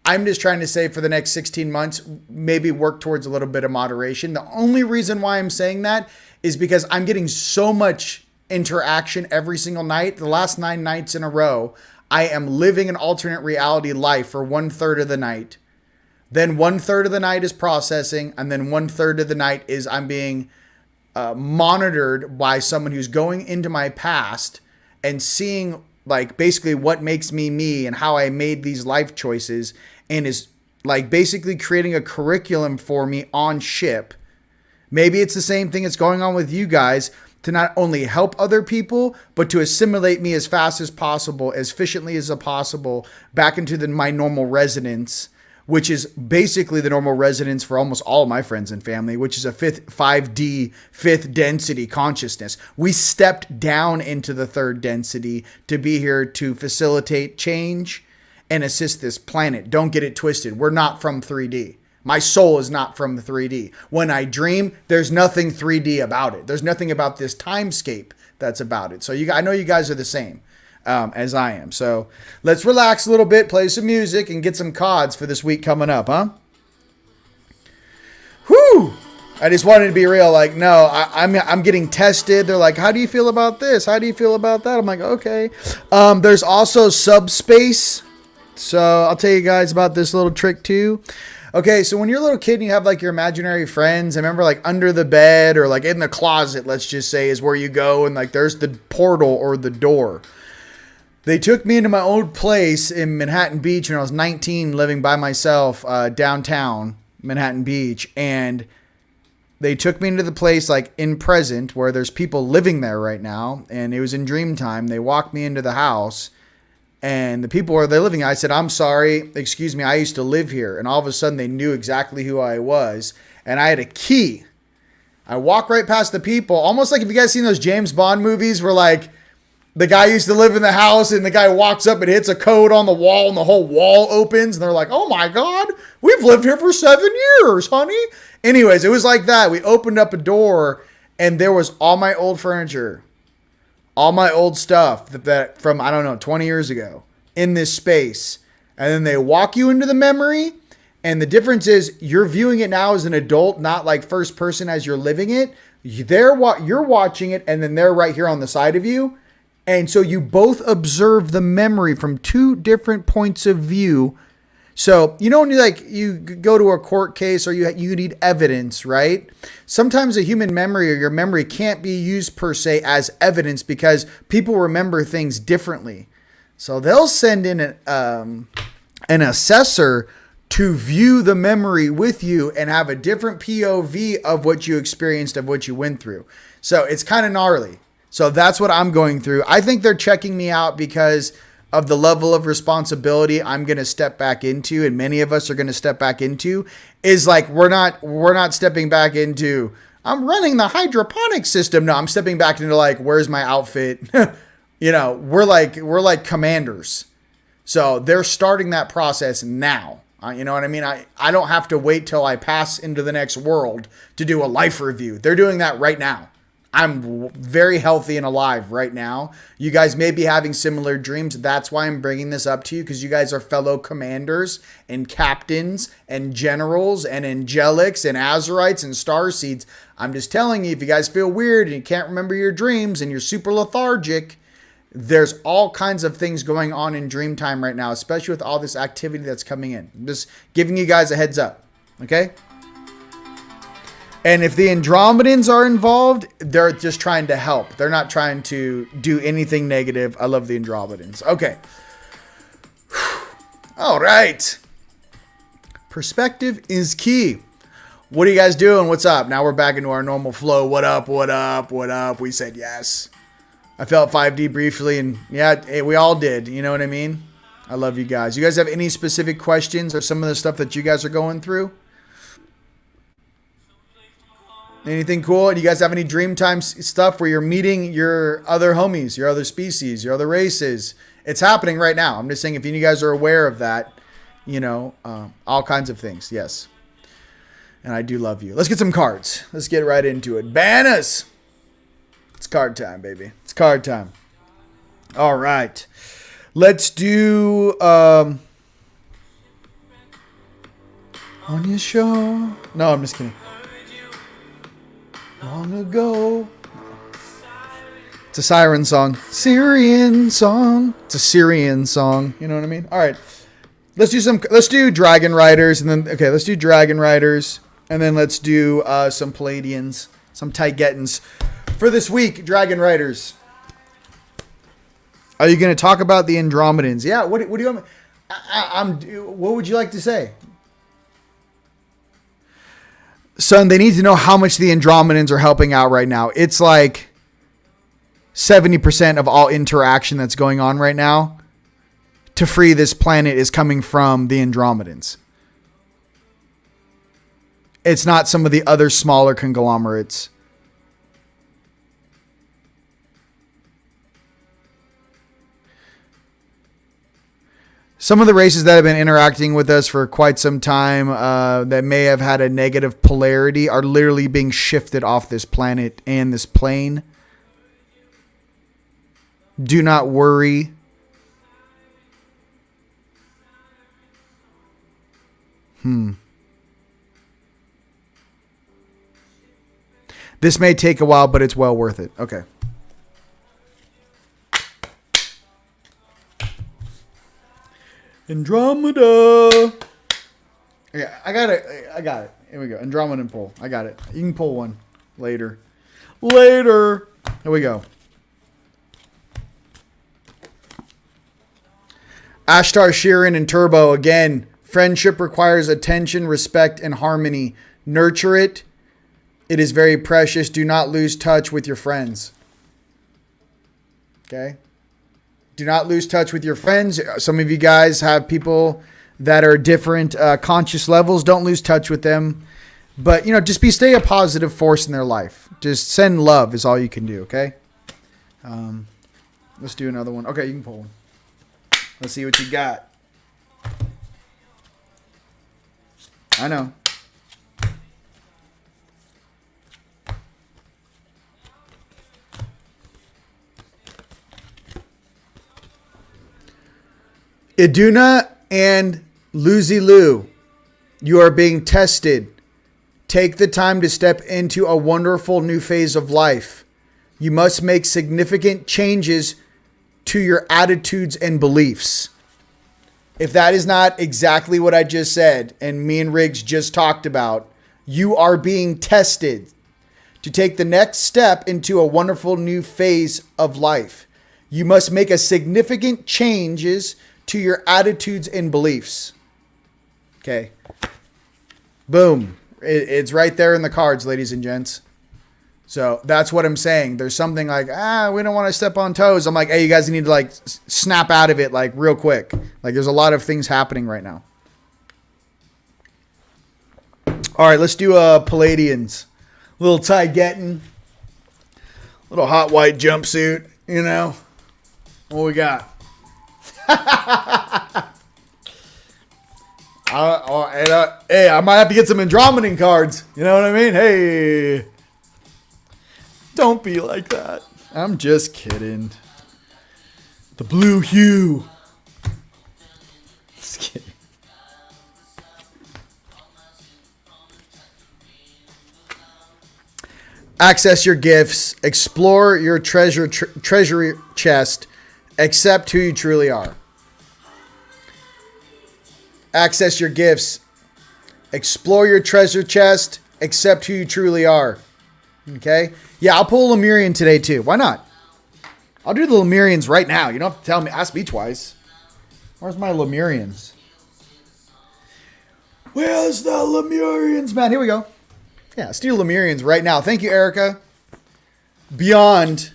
I'm just trying to say for the next 16 months, maybe work towards a little bit of moderation. The only reason why I'm saying that is because I'm getting so much interaction every single night. The last 9 nights in a row, I am living an alternate reality life for 1/3 of the night. Then 1/3 of the night is processing, and then 1/3 of the night is I'm being monitored by someone who's going into my past and seeing like basically what makes me me and how I made these life choices, and is like basically creating a curriculum for me on ship. Maybe it's the same thing that's going on with you guys, to not only help other people, but to assimilate me as fast as possible, as efficiently as possible back into my normal residence, which is basically the normal residence for almost all of my friends and family, which is a 5D, fifth density consciousness. We stepped down into the 3rd density to be here to facilitate change and assist this planet. Don't get it twisted. We're not from 3D. My soul is not from the 3D. When I dream, there's nothing 3D about it. There's nothing about this timescape that's about it. So I know you guys are the same. As I am. So let's relax a little bit, play some music, and get some CODs for this week coming up, huh? Whew! I just wanted to be real. Like, no, I'm getting tested. They're like, how do you feel about this? How do you feel about that? I'm like, okay. There's also subspace. So I'll tell you guys about this little trick too. Okay, so when you're a little kid and you have like your imaginary friends, I remember like under the bed or like in the closet, let's just say, is where you go, and like there's the portal or the door. They took me into my old place in Manhattan Beach when I was 19, living by myself downtown Manhattan Beach. And they took me into the place like in present where there's people living there right now. And it was in dream time. They walked me into the house and the people where they're living, I said, I'm sorry, excuse me, I used to live here. And all of a sudden they knew exactly who I was. And I had a key. I walk right past the people, almost like if you guys seen those James Bond movies where like, the guy used to live in the house and the guy walks up and hits a code on the wall and the whole wall opens and they're like, oh my God, we've lived here for 7 years, honey. Anyways, it was like that. We opened up a door and there was all my old furniture, all my old stuff that from, I don't know, 20 years ago in this space. And then they walk you into the memory. And the difference is you're viewing it now as an adult, not like first person as you're living it. You're watching it and then they're right here on the side of you. And so you both observe the memory from 2 different points of view. So, you know, when you go to a court case or you need evidence, right? Sometimes a human memory or your memory can't be used per se as evidence because people remember things differently. So they'll send in an assessor to view the memory with you and have a different POV of what you experienced, of what you went through. So it's kind of gnarly. So that's what I'm going through. I think they're checking me out because of the level of responsibility I'm going to step back into, and many of us are going to step back into, is like we're not stepping back into I'm running the hydroponic system. No, I'm stepping back into like, where's my outfit? You know, we're like commanders. So they're starting that process now. You know what I mean? I don't have to wait till I pass into the next world to do a life review. They're doing that right now. I'm very healthy and alive right now. You guys may be having similar dreams. That's why I'm bringing this up to you, because you guys are fellow commanders and captains and generals and angelics and azurites and starseeds. I'm just telling you, if you guys feel weird and you can't remember your dreams and you're super lethargic, there's all kinds of things going on in dream time right now, especially with all this activity that's coming in. I'm just giving you guys a heads up, okay? And if the Andromedans are involved, they're just trying to help. They're not trying to do anything negative. I love the Andromedans. Okay. All right. Perspective is key. What are you guys doing? What's up? Now we're back into our normal flow. What up? What up? What up? We said yes. I felt 5D briefly, and yeah, we all did. You know what I mean? I love you guys. You guys have any specific questions or some of the stuff that you guys are going through? Anything cool? Do you guys have any Dreamtime stuff where you're meeting your other homies, your other species, your other races? It's happening right now. I'm just saying if you guys are aware of that, all kinds of things. Yes. And I do love you. Let's get some cards. Let's get right into it. Banners. It's card time, baby. It's card time. All right. Let's do on your show. No, I'm just kidding. Long ago. It's a siren song. Syrian song. It's a Syrian song. You know what I mean? All right. Let's do Dragon Riders and then let's do Dragon Riders and then let's do some Palladians, some Taigetans for this week. Dragon Riders. Are you going to talk about the Andromedans? Yeah. What do you want? What would you like to say? Son, they need to know how much the Andromedans are helping out right now. It's like 70% of all interaction that's going on right now to free this planet is coming from the Andromedans. It's not some of the other smaller conglomerates. Some of the races that have been interacting with us for quite some time that may have had a negative polarity are literally being shifted off this planet and this plane. Do not worry. This may take a while, but it's well worth it. Okay. Andromeda. Yeah, I got it. Here we go. Andromeda pull. I got it. You can pull one later. Here we go. Ashtar, Sheeran, and Turbo. Again, friendship requires attention, respect, and harmony. Nurture it. It is very precious. Do not lose touch with your friends. Okay? Do not lose touch with your friends. Some of you guys have people that are different conscious levels. Don't lose touch with them. But, just stay a positive force in their life. Just send love is all you can do, okay? Let's do another one. Okay, you can pull one. Let's see what you got. I know. Iduna and Lucy-Lou, you are being tested. Take the time to step into a wonderful new phase of life. You must make significant changes to your attitudes and beliefs. If that is not exactly what I just said, and me and Riggs just talked about, you are being tested to take the next step into a wonderful new phase of life. You must make a significant changes to your attitudes and beliefs. Okay. Boom. It's right there in the cards, ladies and gents. So that's what I'm saying. There's something like, we don't want to step on toes. I'm like, hey, you guys need to snap out of it real quick. There's a lot of things happening right now. All right, let's do Palladians. Little Taigetan. Little hot white jumpsuit, What we got? Hey, I might have to get some Andromedan cards. You know what I mean? Hey, don't be like that. I'm just kidding. The blue hue. Just kidding. Access your gifts. Explore your treasury chest. Accept who you truly are. Access your gifts. Explore your treasure chest. Accept who you truly are. Okay? Yeah, I'll pull a Lemurian today too. Why not? I'll do the Lemurians right now. You don't have to ask me twice. Where's my Lemurians? Where's the Lemurians, man? Here we go. Yeah, let's do Lemurians right now. Thank you, Erica. Beyond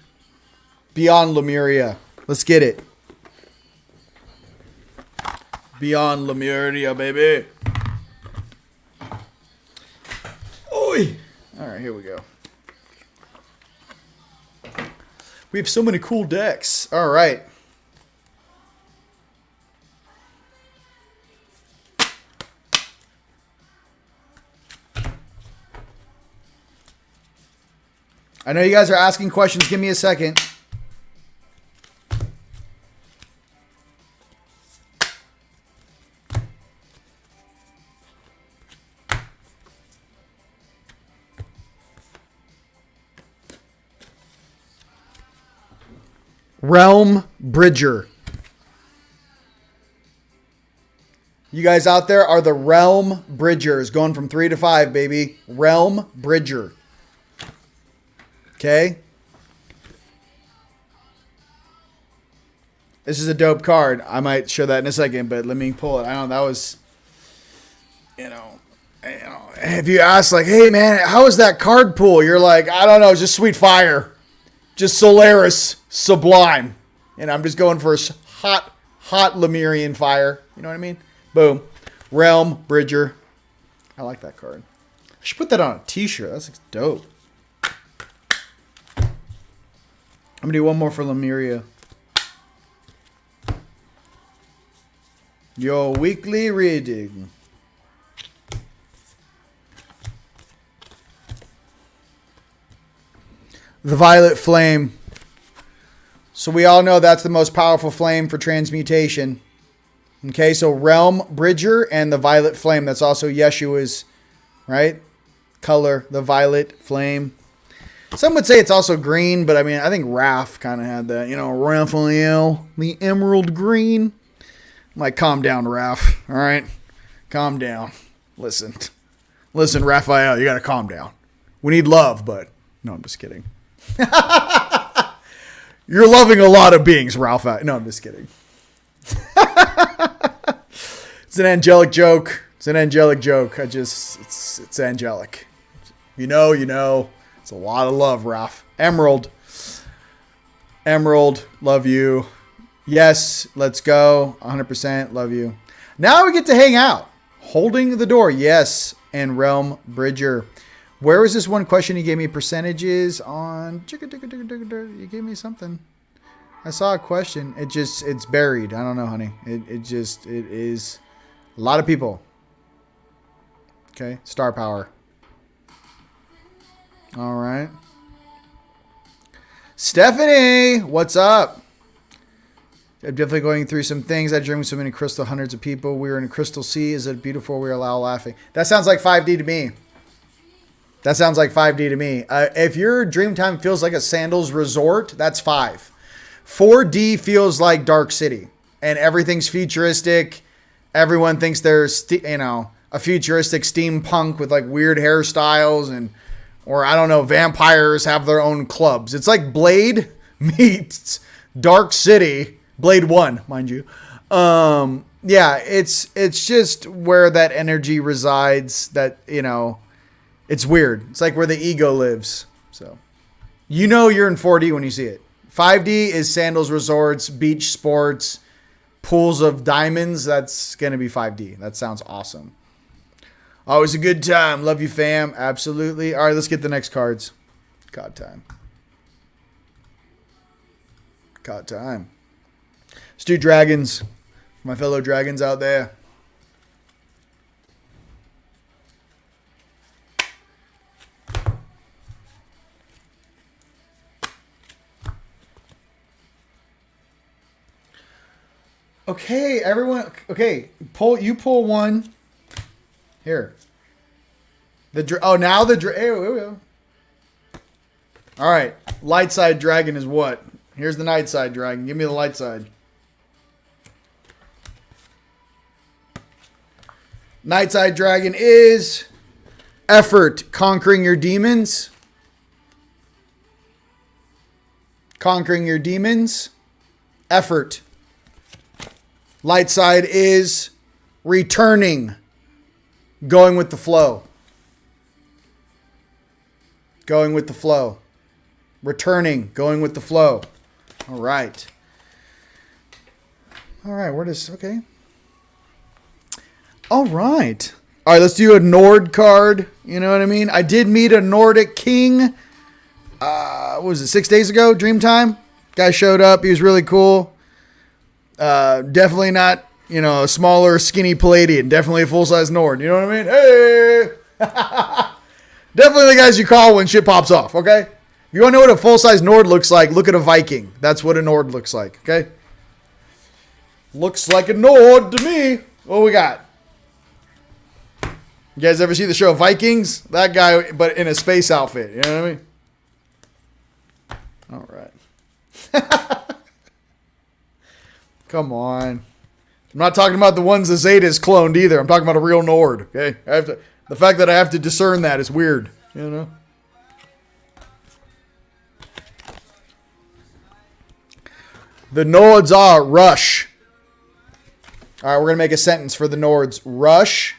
Lemuria. Let's get it. Beyond Lemuria, baby. Oi. All right, here we go. We have so many cool decks. All right. I know you guys are asking questions. Give me a second. Realm Bridger. You guys out there are the Realm Bridgers. Going from 3 to 5, baby. Realm Bridger. Okay. This is a dope card. I might show that in a second, but let me pull it. I don't know. That was, if you ask like, hey man, how was that card pool? You're like, I don't know, just sweet fire. Just Solaris Sublime. And I'm just going for a hot Lemurian fire. You know what I mean? Boom. Realm Bridger. I like that card. I should put that on a t-shirt. That's dope. I'm going to do one more for Lemuria. Your weekly reading. The Violet Flame. So we all know that's the most powerful flame for transmutation. Okay, so Realm Bridger and the Violet Flame. That's also Yeshua's, right? Color, the Violet Flame. Some would say it's also green, but I mean, I think Raph kind of had that. Raphael, the emerald green. I'm like, calm down, Raph. All right? Calm down. Listen, Raphael, you got to calm down. We need love, but... No, I'm just kidding. You're loving a lot of beings, Ralph. No, I'm just kidding. It's an angelic joke. It's angelic. You know. It's a lot of love, Ralph. Emerald, love you. Yes, let's go. 100% love you. Now we get to hang out. Holding the door. Yes. And Realm Bridger. Where was this one question you gave me percentages on? You gave me something. I saw a question. It's buried. I don't know, honey. It is a lot of people. Okay. Star power. All right. Stephanie, what's up? I'm definitely going through some things. I dream with so many crystal, hundreds of people. We were in a crystal sea. Is it beautiful? We are all laughing. That sounds like 5D to me. If your dream time feels like a Sandals resort, that's 5. 4D feels like Dark City. And everything's futuristic. Everyone thinks they're, a futuristic steampunk with like weird hairstyles or I don't know, vampires have their own clubs. It's like Blade meets Dark City. Blade 1, mind you. Yeah, it's just where that energy resides that, it's weird. It's like where the ego lives. So, you're in 4D when you see it. 5D is Sandals resorts, beach sports, pools of diamonds. That's going to be 5D. That sounds awesome. Always a good time. Love you, fam. Absolutely. All right, let's get the next cards. God time. Let's do dragons. My fellow dragons out there. Okay, everyone. Okay, pull one. Here. Here we go. All right. Light side dragon is what? Here's the night side dragon. Give me the light side. Night side dragon is effort, conquering your demons. Effort. Light side is returning, going with the flow. Returning, going with the flow. All right. Okay. All right. All right, let's do a Nord card. You know what I mean? I did meet a Nordic king. What was it, 6 days ago? Dreamtime. Guy showed up. He was really cool. Definitely not, a smaller, skinny Palladian. Definitely a full-size Nord. You know what I mean? Hey! Definitely the guys you call when shit pops off, okay? If you want to know what a full-size Nord looks like, look at a Viking. That's what a Nord looks like, okay? Looks like a Nord to me. What we got? You guys ever see the show Vikings? That guy, but in a space outfit. You know what I mean? All right. Come on. I'm not talking about the ones the Zetas cloned either. I'm talking about a real Nord, okay? The fact that I have to discern that is weird, you know? The Nords are rush. All right, we're going to make a sentence for the Nords. Rush.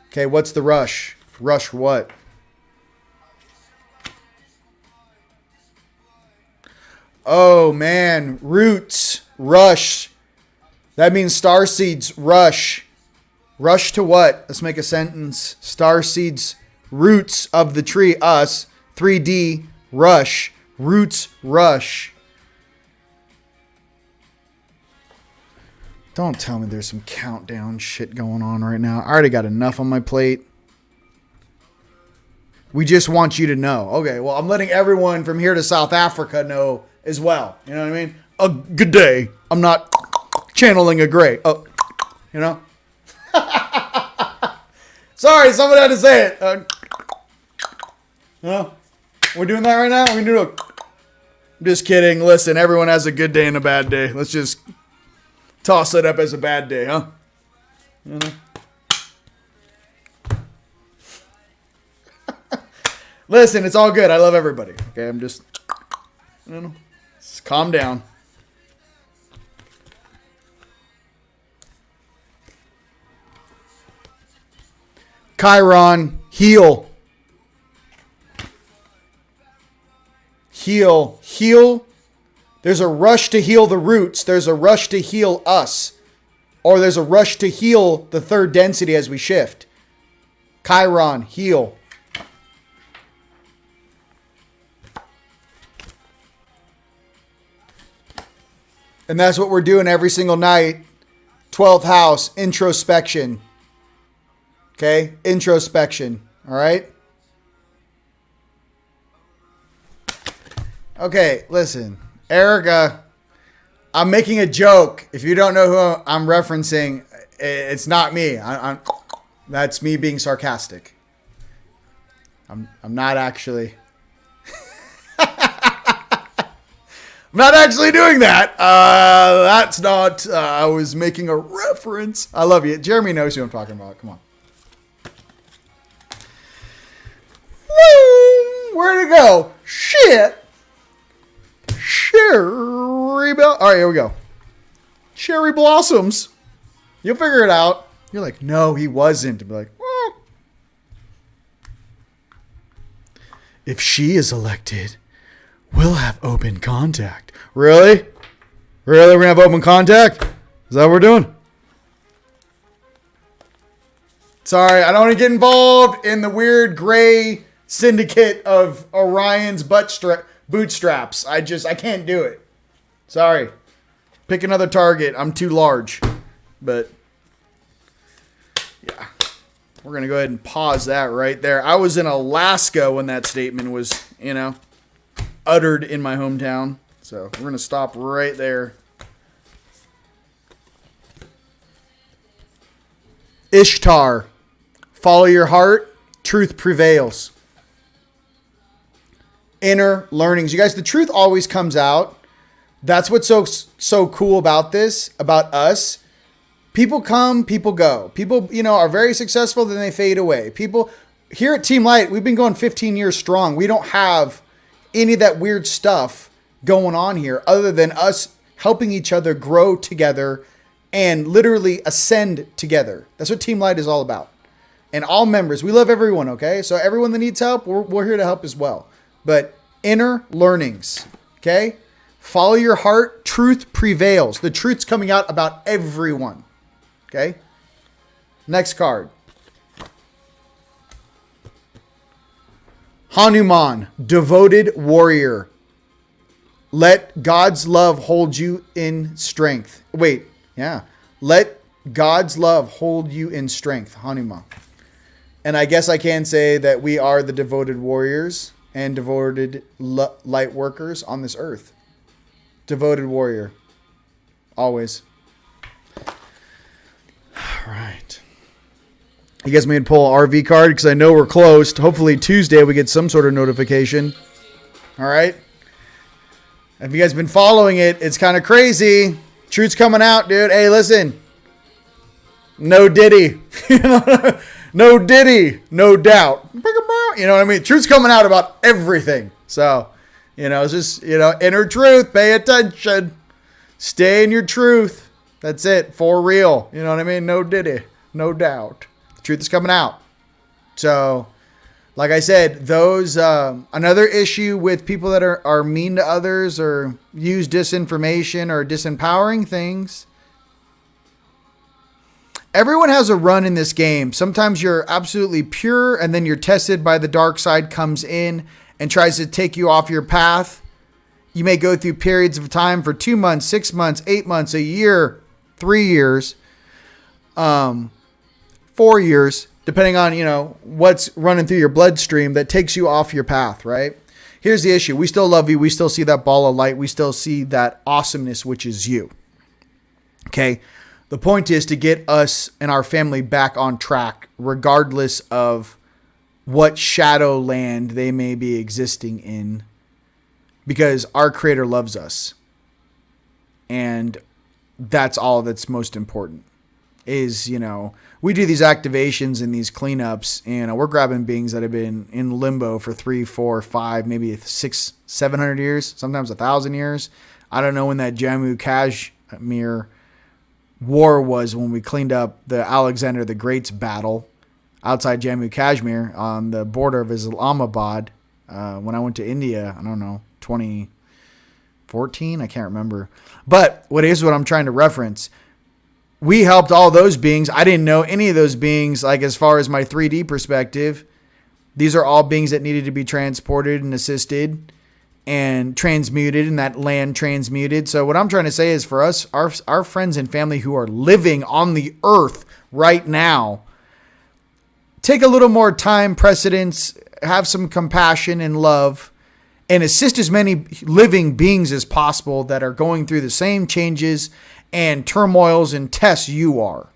Okay, what's the rush? Rush what? Oh, man. Roots. Rush. That means starseeds. Rush. Rush to what? Let's make a sentence. Starseeds. Roots of the tree. Us. 3D. Rush. Roots. Rush. Don't tell me there's some countdown shit going on right now. I already got enough on my plate. We just want you to know. Okay, well, I'm letting everyone from here to South Africa know as well. You know what I mean? A good day. I'm not channeling a gray. Oh, you know? Sorry, someone had to say it. No? We're doing that right now? We do it. I'm just kidding. Listen, everyone has a good day and a bad day. Let's just toss it up as a bad day, huh? You know? Listen, it's all good. I love everybody. Okay, I'm just, just calm down. Chiron, heal. Heal. Heal. There's a rush to heal the roots. There's a rush to heal us. Or there's a rush to heal the third density as we shift. Chiron, heal. And that's what we're doing every single night. 12th house, introspection. Okay? Introspection. All right? Okay, listen. Erica, I'm making a joke. If you don't know who I'm referencing, it's not me. That's me being sarcastic. I'm not actually. I'm not actually doing that. That's not. I was making a reference. I love you. Jeremy knows who I'm talking about. Come on. Woo! Where'd it go? Shit. Cherry All right, here we go. Cherry blossoms. You'll figure it out. You're like, no, he wasn't. I'll be like, well. If she is elected, we'll have open contact. Really? Really? We're going to have open contact? Is that what we're doing? Sorry, I don't want to get involved in the weird gray syndicate of Orion's bootstraps. I can't do it. Sorry. Pick another target. I'm too large. But, yeah. We're going to go ahead and pause that right there. I was in Alaska when that statement was, uttered in my hometown. So, we're going to stop right there. Ishtar. Follow your heart. Truth prevails. Inner learnings. You guys, the truth always comes out. That's what's so cool about this, about us. People come, people go. People, are very successful, then they fade away. People here at Team Light, we've been going 15 years strong. We don't have any of that weird stuff going on here other than us helping each other grow together and literally ascend together. That's what Team Light is all about. And all members, we love everyone, okay? So everyone that needs help, we're here to help as well. But inner learnings, okay? Follow your heart. Truth prevails. The truth's coming out about everyone, okay? Next card. Hanuman, devoted warrior. Let God's love hold you in strength. Wait, yeah. Let God's love hold you in strength, Hanuman. And I guess I can say that we are the devoted warriors. and devoted light workers on this earth. Devoted warrior. Always. All right. You guys may pull an RV card because I know we're closed. Hopefully Tuesday we get some sort of notification. All right. Have you guys been following it? It's kind of crazy. Truth's coming out, dude. Hey, listen. No Diddy. No Diddy. No doubt. You know what I mean? Truth's coming out about everything. So, it's just, inner truth. Pay attention. Stay in your truth. That's it. For real. You know what I mean? No Diddy. No doubt. The truth is coming out. So, like I said, those another issue with people that are mean to others or use disinformation or disempowering things. Everyone has a run in this game. Sometimes you're absolutely pure and then you're tested by the dark side comes in and tries to take you off your path. You may go through periods of time for 2 months, 6 months, 8 months, a year, 3 years, 4 years, depending on, what's running through your bloodstream that takes you off your path, right? Here's the issue. We still love you. We still see that ball of light. We still see that awesomeness, which is you. Okay. The point is to get us and our family back on track, regardless of what shadow land they may be existing in, because our Creator loves us. And that's all that's most important is, we do these activations and these cleanups and we're grabbing beings that have been in limbo for 3, 4, 5, maybe 600, 700 years, sometimes 1,000 years. I don't know when that Jammu Kashmir war was when we cleaned up the Alexander the Great's battle outside Jammu Kashmir on the border of Islamabad. When I went to India, I don't know, 2014, I can't remember. But what I'm trying to reference, we helped all those beings. I didn't know any of those beings, like as far as my 3D perspective. These are all beings that needed to be transported and assisted and transmuted, and that land transmuted. So what I'm trying to say is for us, our friends and family who are living on the earth right now, take a little more time, precedence, have some compassion and love, and assist as many living beings as possible that are going through the same changes and turmoils and tests you are.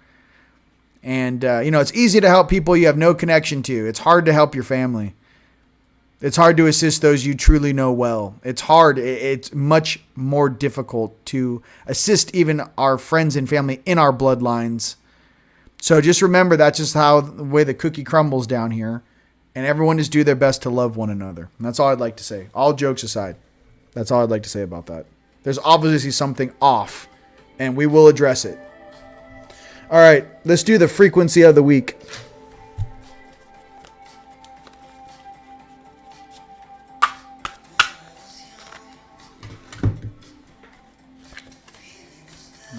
And, it's easy to help people you have no connection to. It's hard to help your family. It's hard to assist those you truly know well. It's hard. It's much more difficult to assist even our friends and family in our bloodlines. So just remember, that's just how the way the cookie crumbles down here. And everyone just do their best to love one another. And that's all I'd like to say. All jokes aside, that's all I'd like to say about that. There's obviously something off, and we will address it. All right, let's do the frequency of the week.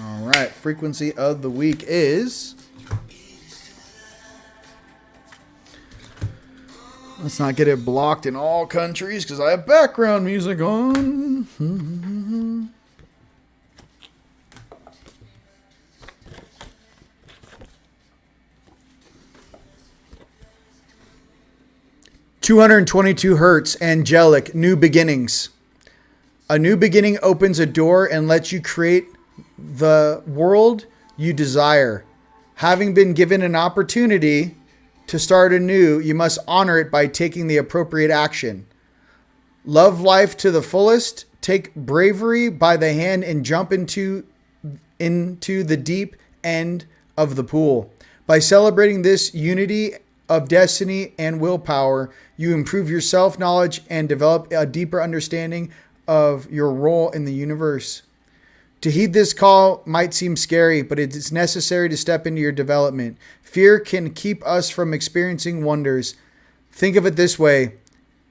All right, frequency of the week is... Let's not get it blocked in all countries because I have background music on. 222 hertz, angelic, new beginnings. A new beginning opens a door and lets you create the world you desire. Having been given an opportunity to start anew, you must honor it by taking the appropriate action. Love life to the fullest. Take bravery by the hand and jump into the deep end of the pool. By celebrating this unity of destiny and willpower, you improve your self-knowledge and develop a deeper understanding of your role in the universe. To heed this call might seem scary, but it is necessary to step into your development. Fear can keep us from experiencing wonders. Think of it this way.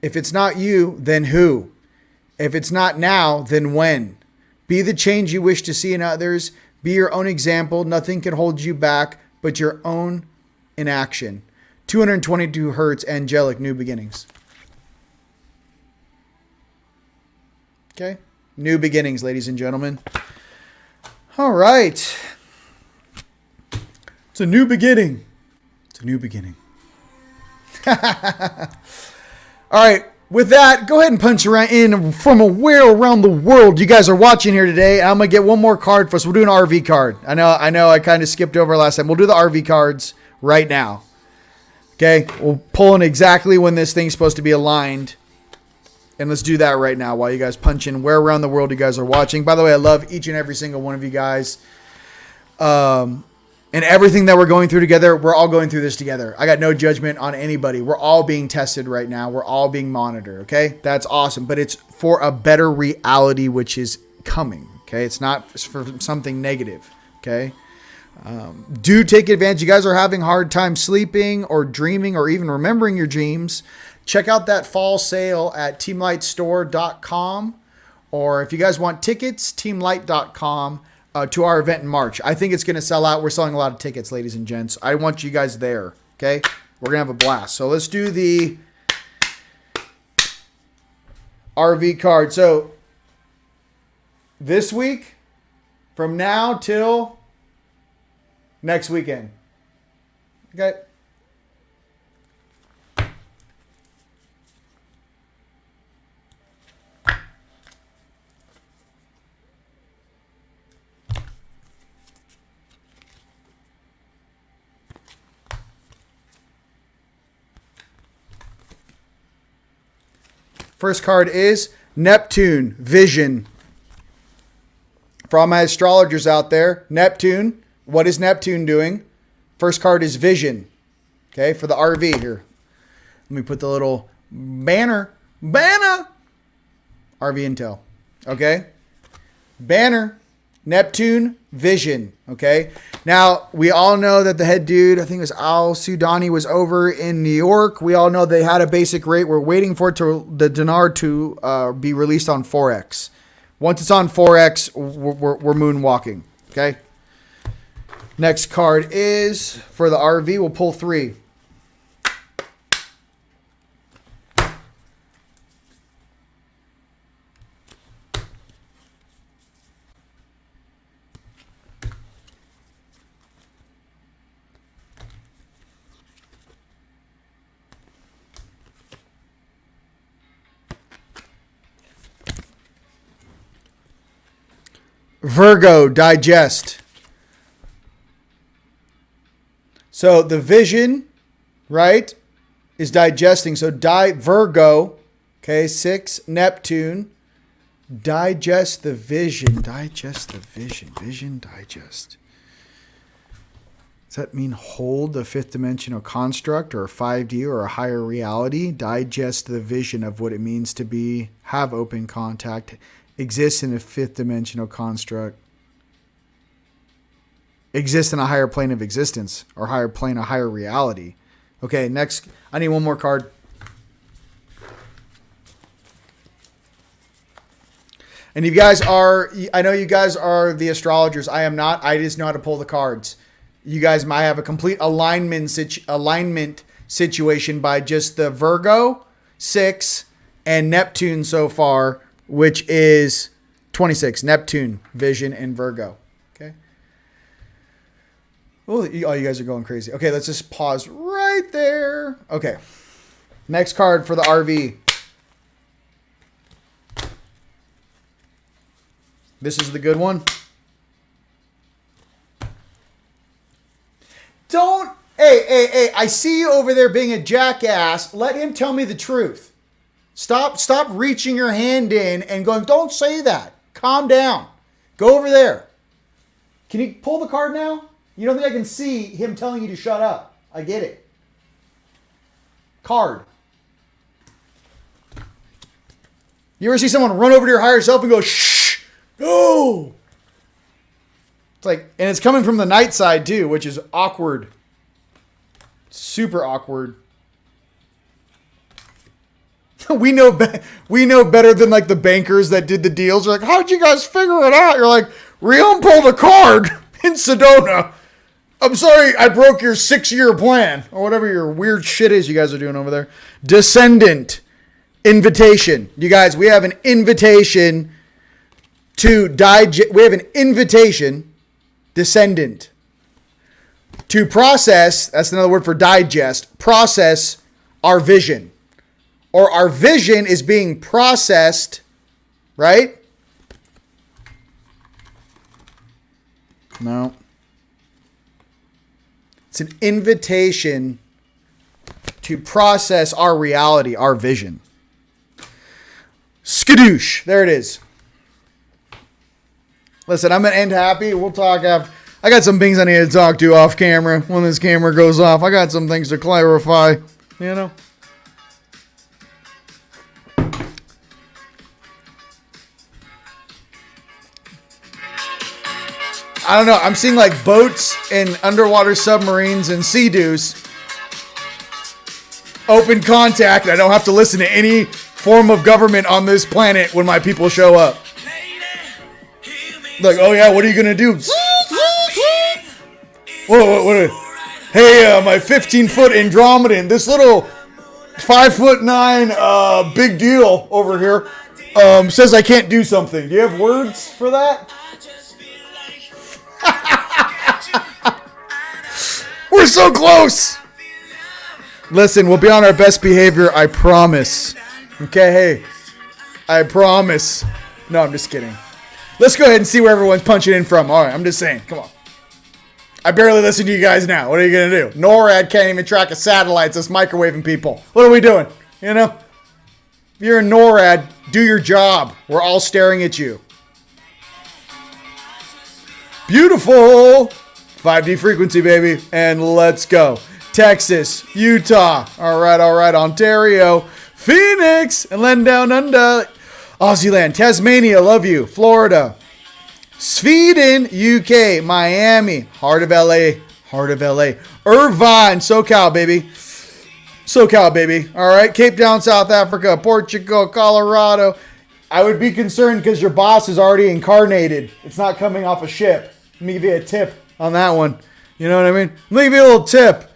If it's not you, then who? If it's not now, then when? Be the change you wish to see in others. Be your own example. Nothing can hold you back but your own inaction. 222 hertz, angelic, new beginnings. Okay? New beginnings, ladies and gentlemen. All right. It's a new beginning. It's a new beginning. All right. with that, go ahead and punch around in from where around the world you guys are watching here today. I'm going to get one more card for us. We'll do an RV card. I know I kind of skipped over last time. We'll do the RV cards right now. Okay, we'll pull in exactly when this thing's supposed to be aligned. And let's do that right now while you guys punch in where around the world you guys are watching. By the way, I love each and every single one of you guys. And everything that we're going through together, we're all going through this together. I got no judgment on anybody. We're all being tested right now. We're all being monitored, okay? That's awesome. But it's for a better reality, which is coming, okay? It's not for something negative, okay? Do take advantage. You guys are having a hard time sleeping or dreaming or even remembering your dreams. Check out that fall sale at teamlightstore.com. Or if you guys want tickets, teamlight.com. To our event in March. I think it's going to sell out. We're selling a lot of tickets, ladies and gents. I want you guys there, okay? We're going to have a blast. So let's do the RV card. So this week, from now till next weekend, okay? First card is Neptune, Vision. For all my astrologers out there, Neptune, what is Neptune doing? First card is Vision. Okay, for the RV here. Let me put the little banner. RV Intel. Okay? Banner, Neptune, Vision. Okay? Now, we all know that the head dude, I think it was Al Sudani, was over in New York. We all know they had a basic rate. We're waiting for the dinar to be released on Forex. Once it's on Forex, we're moonwalking. Okay? Next card is, for the RV, we'll pull 3. Virgo, digest. So the vision, right, is digesting. So Virgo, okay, 6, Neptune, digest the vision. Digest the vision. Vision, digest. Does that mean hold the fifth dimensional construct or 5D or a higher reality? Digest the vision of what it means to be, have open contact, exist in a fifth dimensional construct, exist in a higher plane of existence or higher plane, a higher reality. Okay, next, I need one more card. And you guys are, I know you guys are the astrologers. I am not. I just know how to pull the cards. You guys might have a complete alignment situation by just the Virgo, 6, and Neptune so far, which is 26. Neptune, Vision, and Virgo. Okay. Oh, you guys are going crazy. Okay, let's just pause right there. Okay. Next card for the RV. This is the good one. Hey, I see you over there being a jackass. Let him tell me the truth. Stop reaching your hand in and going, don't say that. Calm down. Go over there. Can you pull the card now? You don't think I can see him telling you to shut up. I get it. Card. You ever see someone run over to your higher self and go, shh, no. It's like, and it's coming from the night side too, which is awkward. Super awkward. We know better than like the bankers that did the deals. They're like, how'd you guys figure it out? You're like, RIon pulled a card in Sedona. I'm sorry, I broke your 6-year plan or whatever your weird shit is you guys are doing over there. Descendant. Invitation. You guys, we have an invitation to digest. We have an invitation, descendant, to process. That's another word for digest. Process our vision. or our vision is being processed, right? No. It's an invitation to process our reality, our vision. Skadoosh. There it is. Listen, I'm going to end happy. We'll talk after. I got some things I need to talk to off camera when this camera goes off. I got some things to clarify, you know. I don't know. I'm seeing like boats and underwater submarines and sea-doos. Open contact. I don't have to listen to any form of government on this planet when my people show up. Like, oh yeah, what are you going to do? Whoa. Hey, my 15-foot Andromedan, this little 5'9" big deal over here says I can't do something. Do you have words for that? We're so close. Listen, we'll be on our best behavior, I promise. Okay, hey, I promise. No, I'm just kidding. Let's go ahead and see where everyone's punching in from. All right, I'm just saying. Come on. I barely listen to you guys now. What are you going to do? NORAD can't even track a satellite. It's us microwaving people. What are we doing? You know? If you're in NORAD, do your job. We're all staring at you. Beautiful. 5D frequency, baby. And let's go. Texas, Utah. All right. Ontario, Phoenix, and then down under. Aussie land, Tasmania, love you. Florida, Sweden, UK, Miami, heart of LA. Irvine, SoCal, baby. All right, Cape Town, South Africa, Portugal, Colorado. I would be concerned because your boss is already incarnated. It's not coming off a ship. Let me give you a tip on that one. You know what I mean? Let me give you a little tip.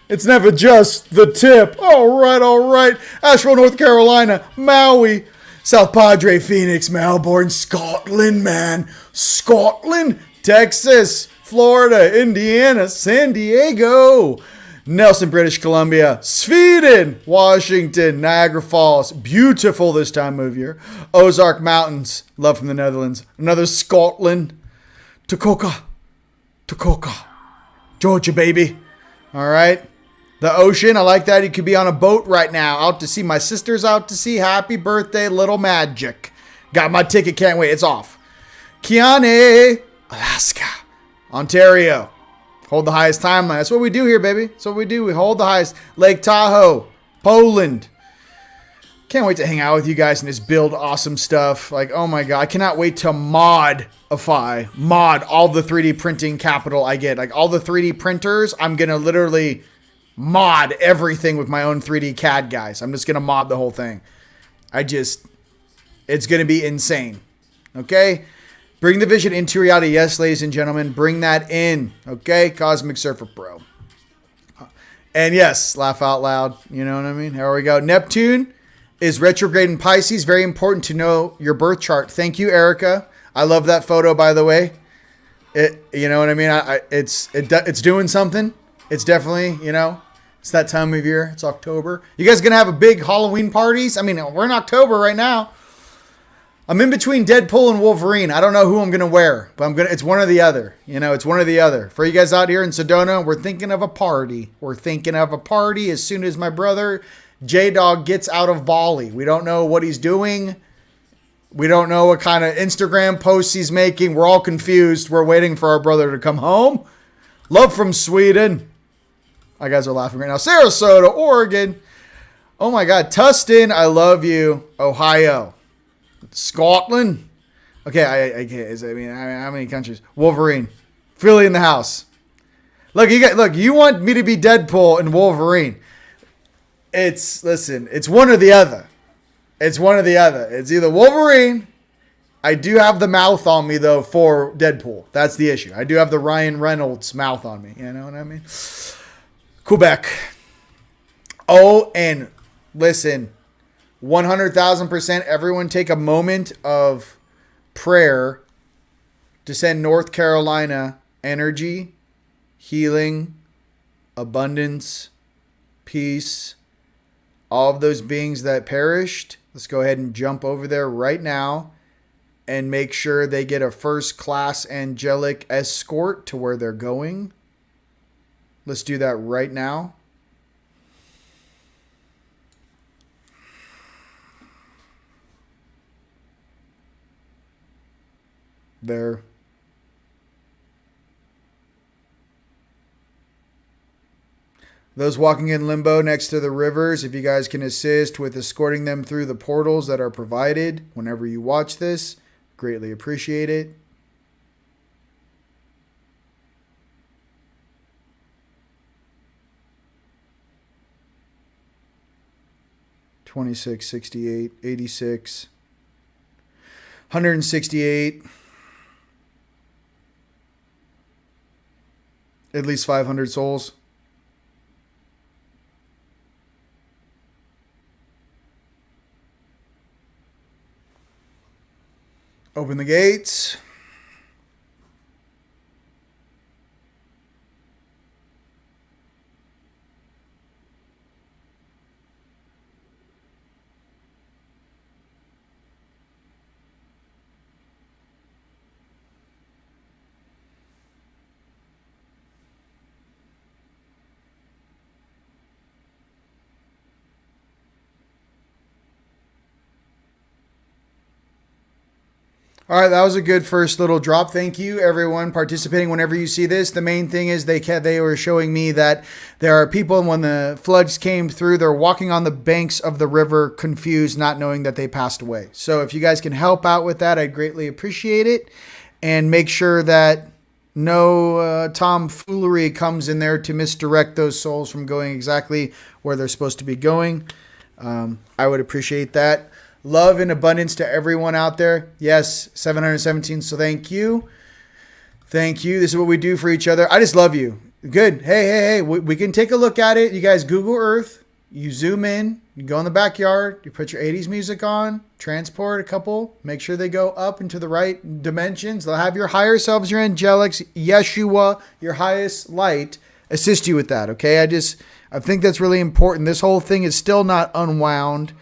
It's never just the tip. All right. Asheville, North Carolina, Maui, South Padre, Phoenix, Melbourne, Scotland, man. Scotland, Texas, Florida, Indiana, San Diego, Nelson, British Columbia, Sweden, Washington, Niagara Falls. Beautiful this time of year. Ozark Mountains, love from the Netherlands. Another Scotland. Takaoka, Georgia, baby. All right. The ocean, I like that. You could be on a boat right now, out to sea. My sister's out to sea. Happy birthday, little magic. Got my ticket, can't wait. It's off. Kiane, Alaska, Ontario. Hold the highest timeline. That's what we do here, baby. That's what we do. We hold the highest. Lake Tahoe, Poland. Can't wait to hang out with you guys and just build awesome stuff. Like, oh my God, I cannot wait to mod all the 3D printing capital I get. Like all the 3D printers, I'm going to literally mod everything with my own 3D CAD guys. I'm just going to mod the whole thing. It's going to be insane. Okay? Bring the vision into reality. Yes, ladies and gentlemen, bring that in. Okay? Cosmic Surfer Pro. And yes, laugh out loud. You know what I mean? Here we go. Neptune is retrograde in Pisces. Very important to know your birth chart. Thank you, Erica. I love that photo, by the way. You know what I mean? It's doing something. It's definitely, it's that time of year. It's October. You guys going to have a big Halloween parties? I mean, we're in October right now. I'm in between Deadpool and Wolverine. I don't know who I'm going to wear, but it's one or the other. It's one or the other. For you guys out here in Sedona, we're thinking of a party. As soon as my brother J-Dog gets out of Bali. We don't know what he's doing. We don't know what kind of Instagram posts he's making. We're all confused. We're waiting for our brother to come home. Love from Sweden. You guys are laughing right now. Sarasota, Oregon. Oh my God. Tustin, I love you. Ohio. Scotland. Okay, I can't. How many countries? Wolverine. Philly in the house. Look, you want me to be Deadpool and Wolverine. It's one or the other. It's either Wolverine. I do have the mouth on me, though, for Deadpool. That's the issue. I do have the Ryan Reynolds mouth on me. You know what I mean? Quebec. Oh, and listen, 100,000%, everyone take a moment of prayer to send North Carolina energy, healing, abundance, peace, all of those beings that perished. Let's go ahead and jump over there right now and make sure they get a first class angelic escort to where they're going. Let's do that right now. There. Those walking in limbo next to the rivers, if you guys can assist with escorting them through the portals that are provided whenever you watch this, greatly appreciate it. $26, $68, $86, $168. At least 500 souls. Open the gates. All right, that was a good first little drop. Thank you, everyone participating. Whenever you see this, the main thing is they were showing me that there are people, when the floods came through, they're walking on the banks of the river, confused, not knowing that they passed away. So if you guys can help out with that, I'd greatly appreciate it. And make sure that no tomfoolery comes in there to misdirect those souls from going exactly where they're supposed to be going. I would appreciate that. Love and abundance to everyone out there. Yes, 717. So thank you. Thank you. This is what we do for each other. I just love you. Good. Hey. We can take a look at it. You guys Google Earth. You zoom in. You go in the backyard. You put your 80s music on. Transport a couple. Make sure they go up into the right dimensions. They'll have your higher selves, your angelics, Yeshua, your highest light, assist you with that. Okay. I think that's really important. This whole thing is still not unwound.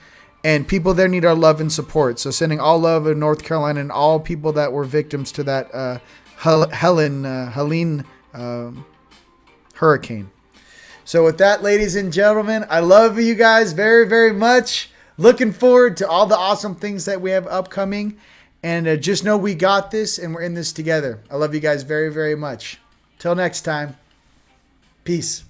And people there need our love and support. So sending all love in North Carolina and all people that were victims to that Helene hurricane. So with that, ladies and gentlemen, I love you guys very, very much. Looking forward to all the awesome things that we have upcoming. And just know we got this and we're in this together. I love you guys very, very much. Till next time. Peace.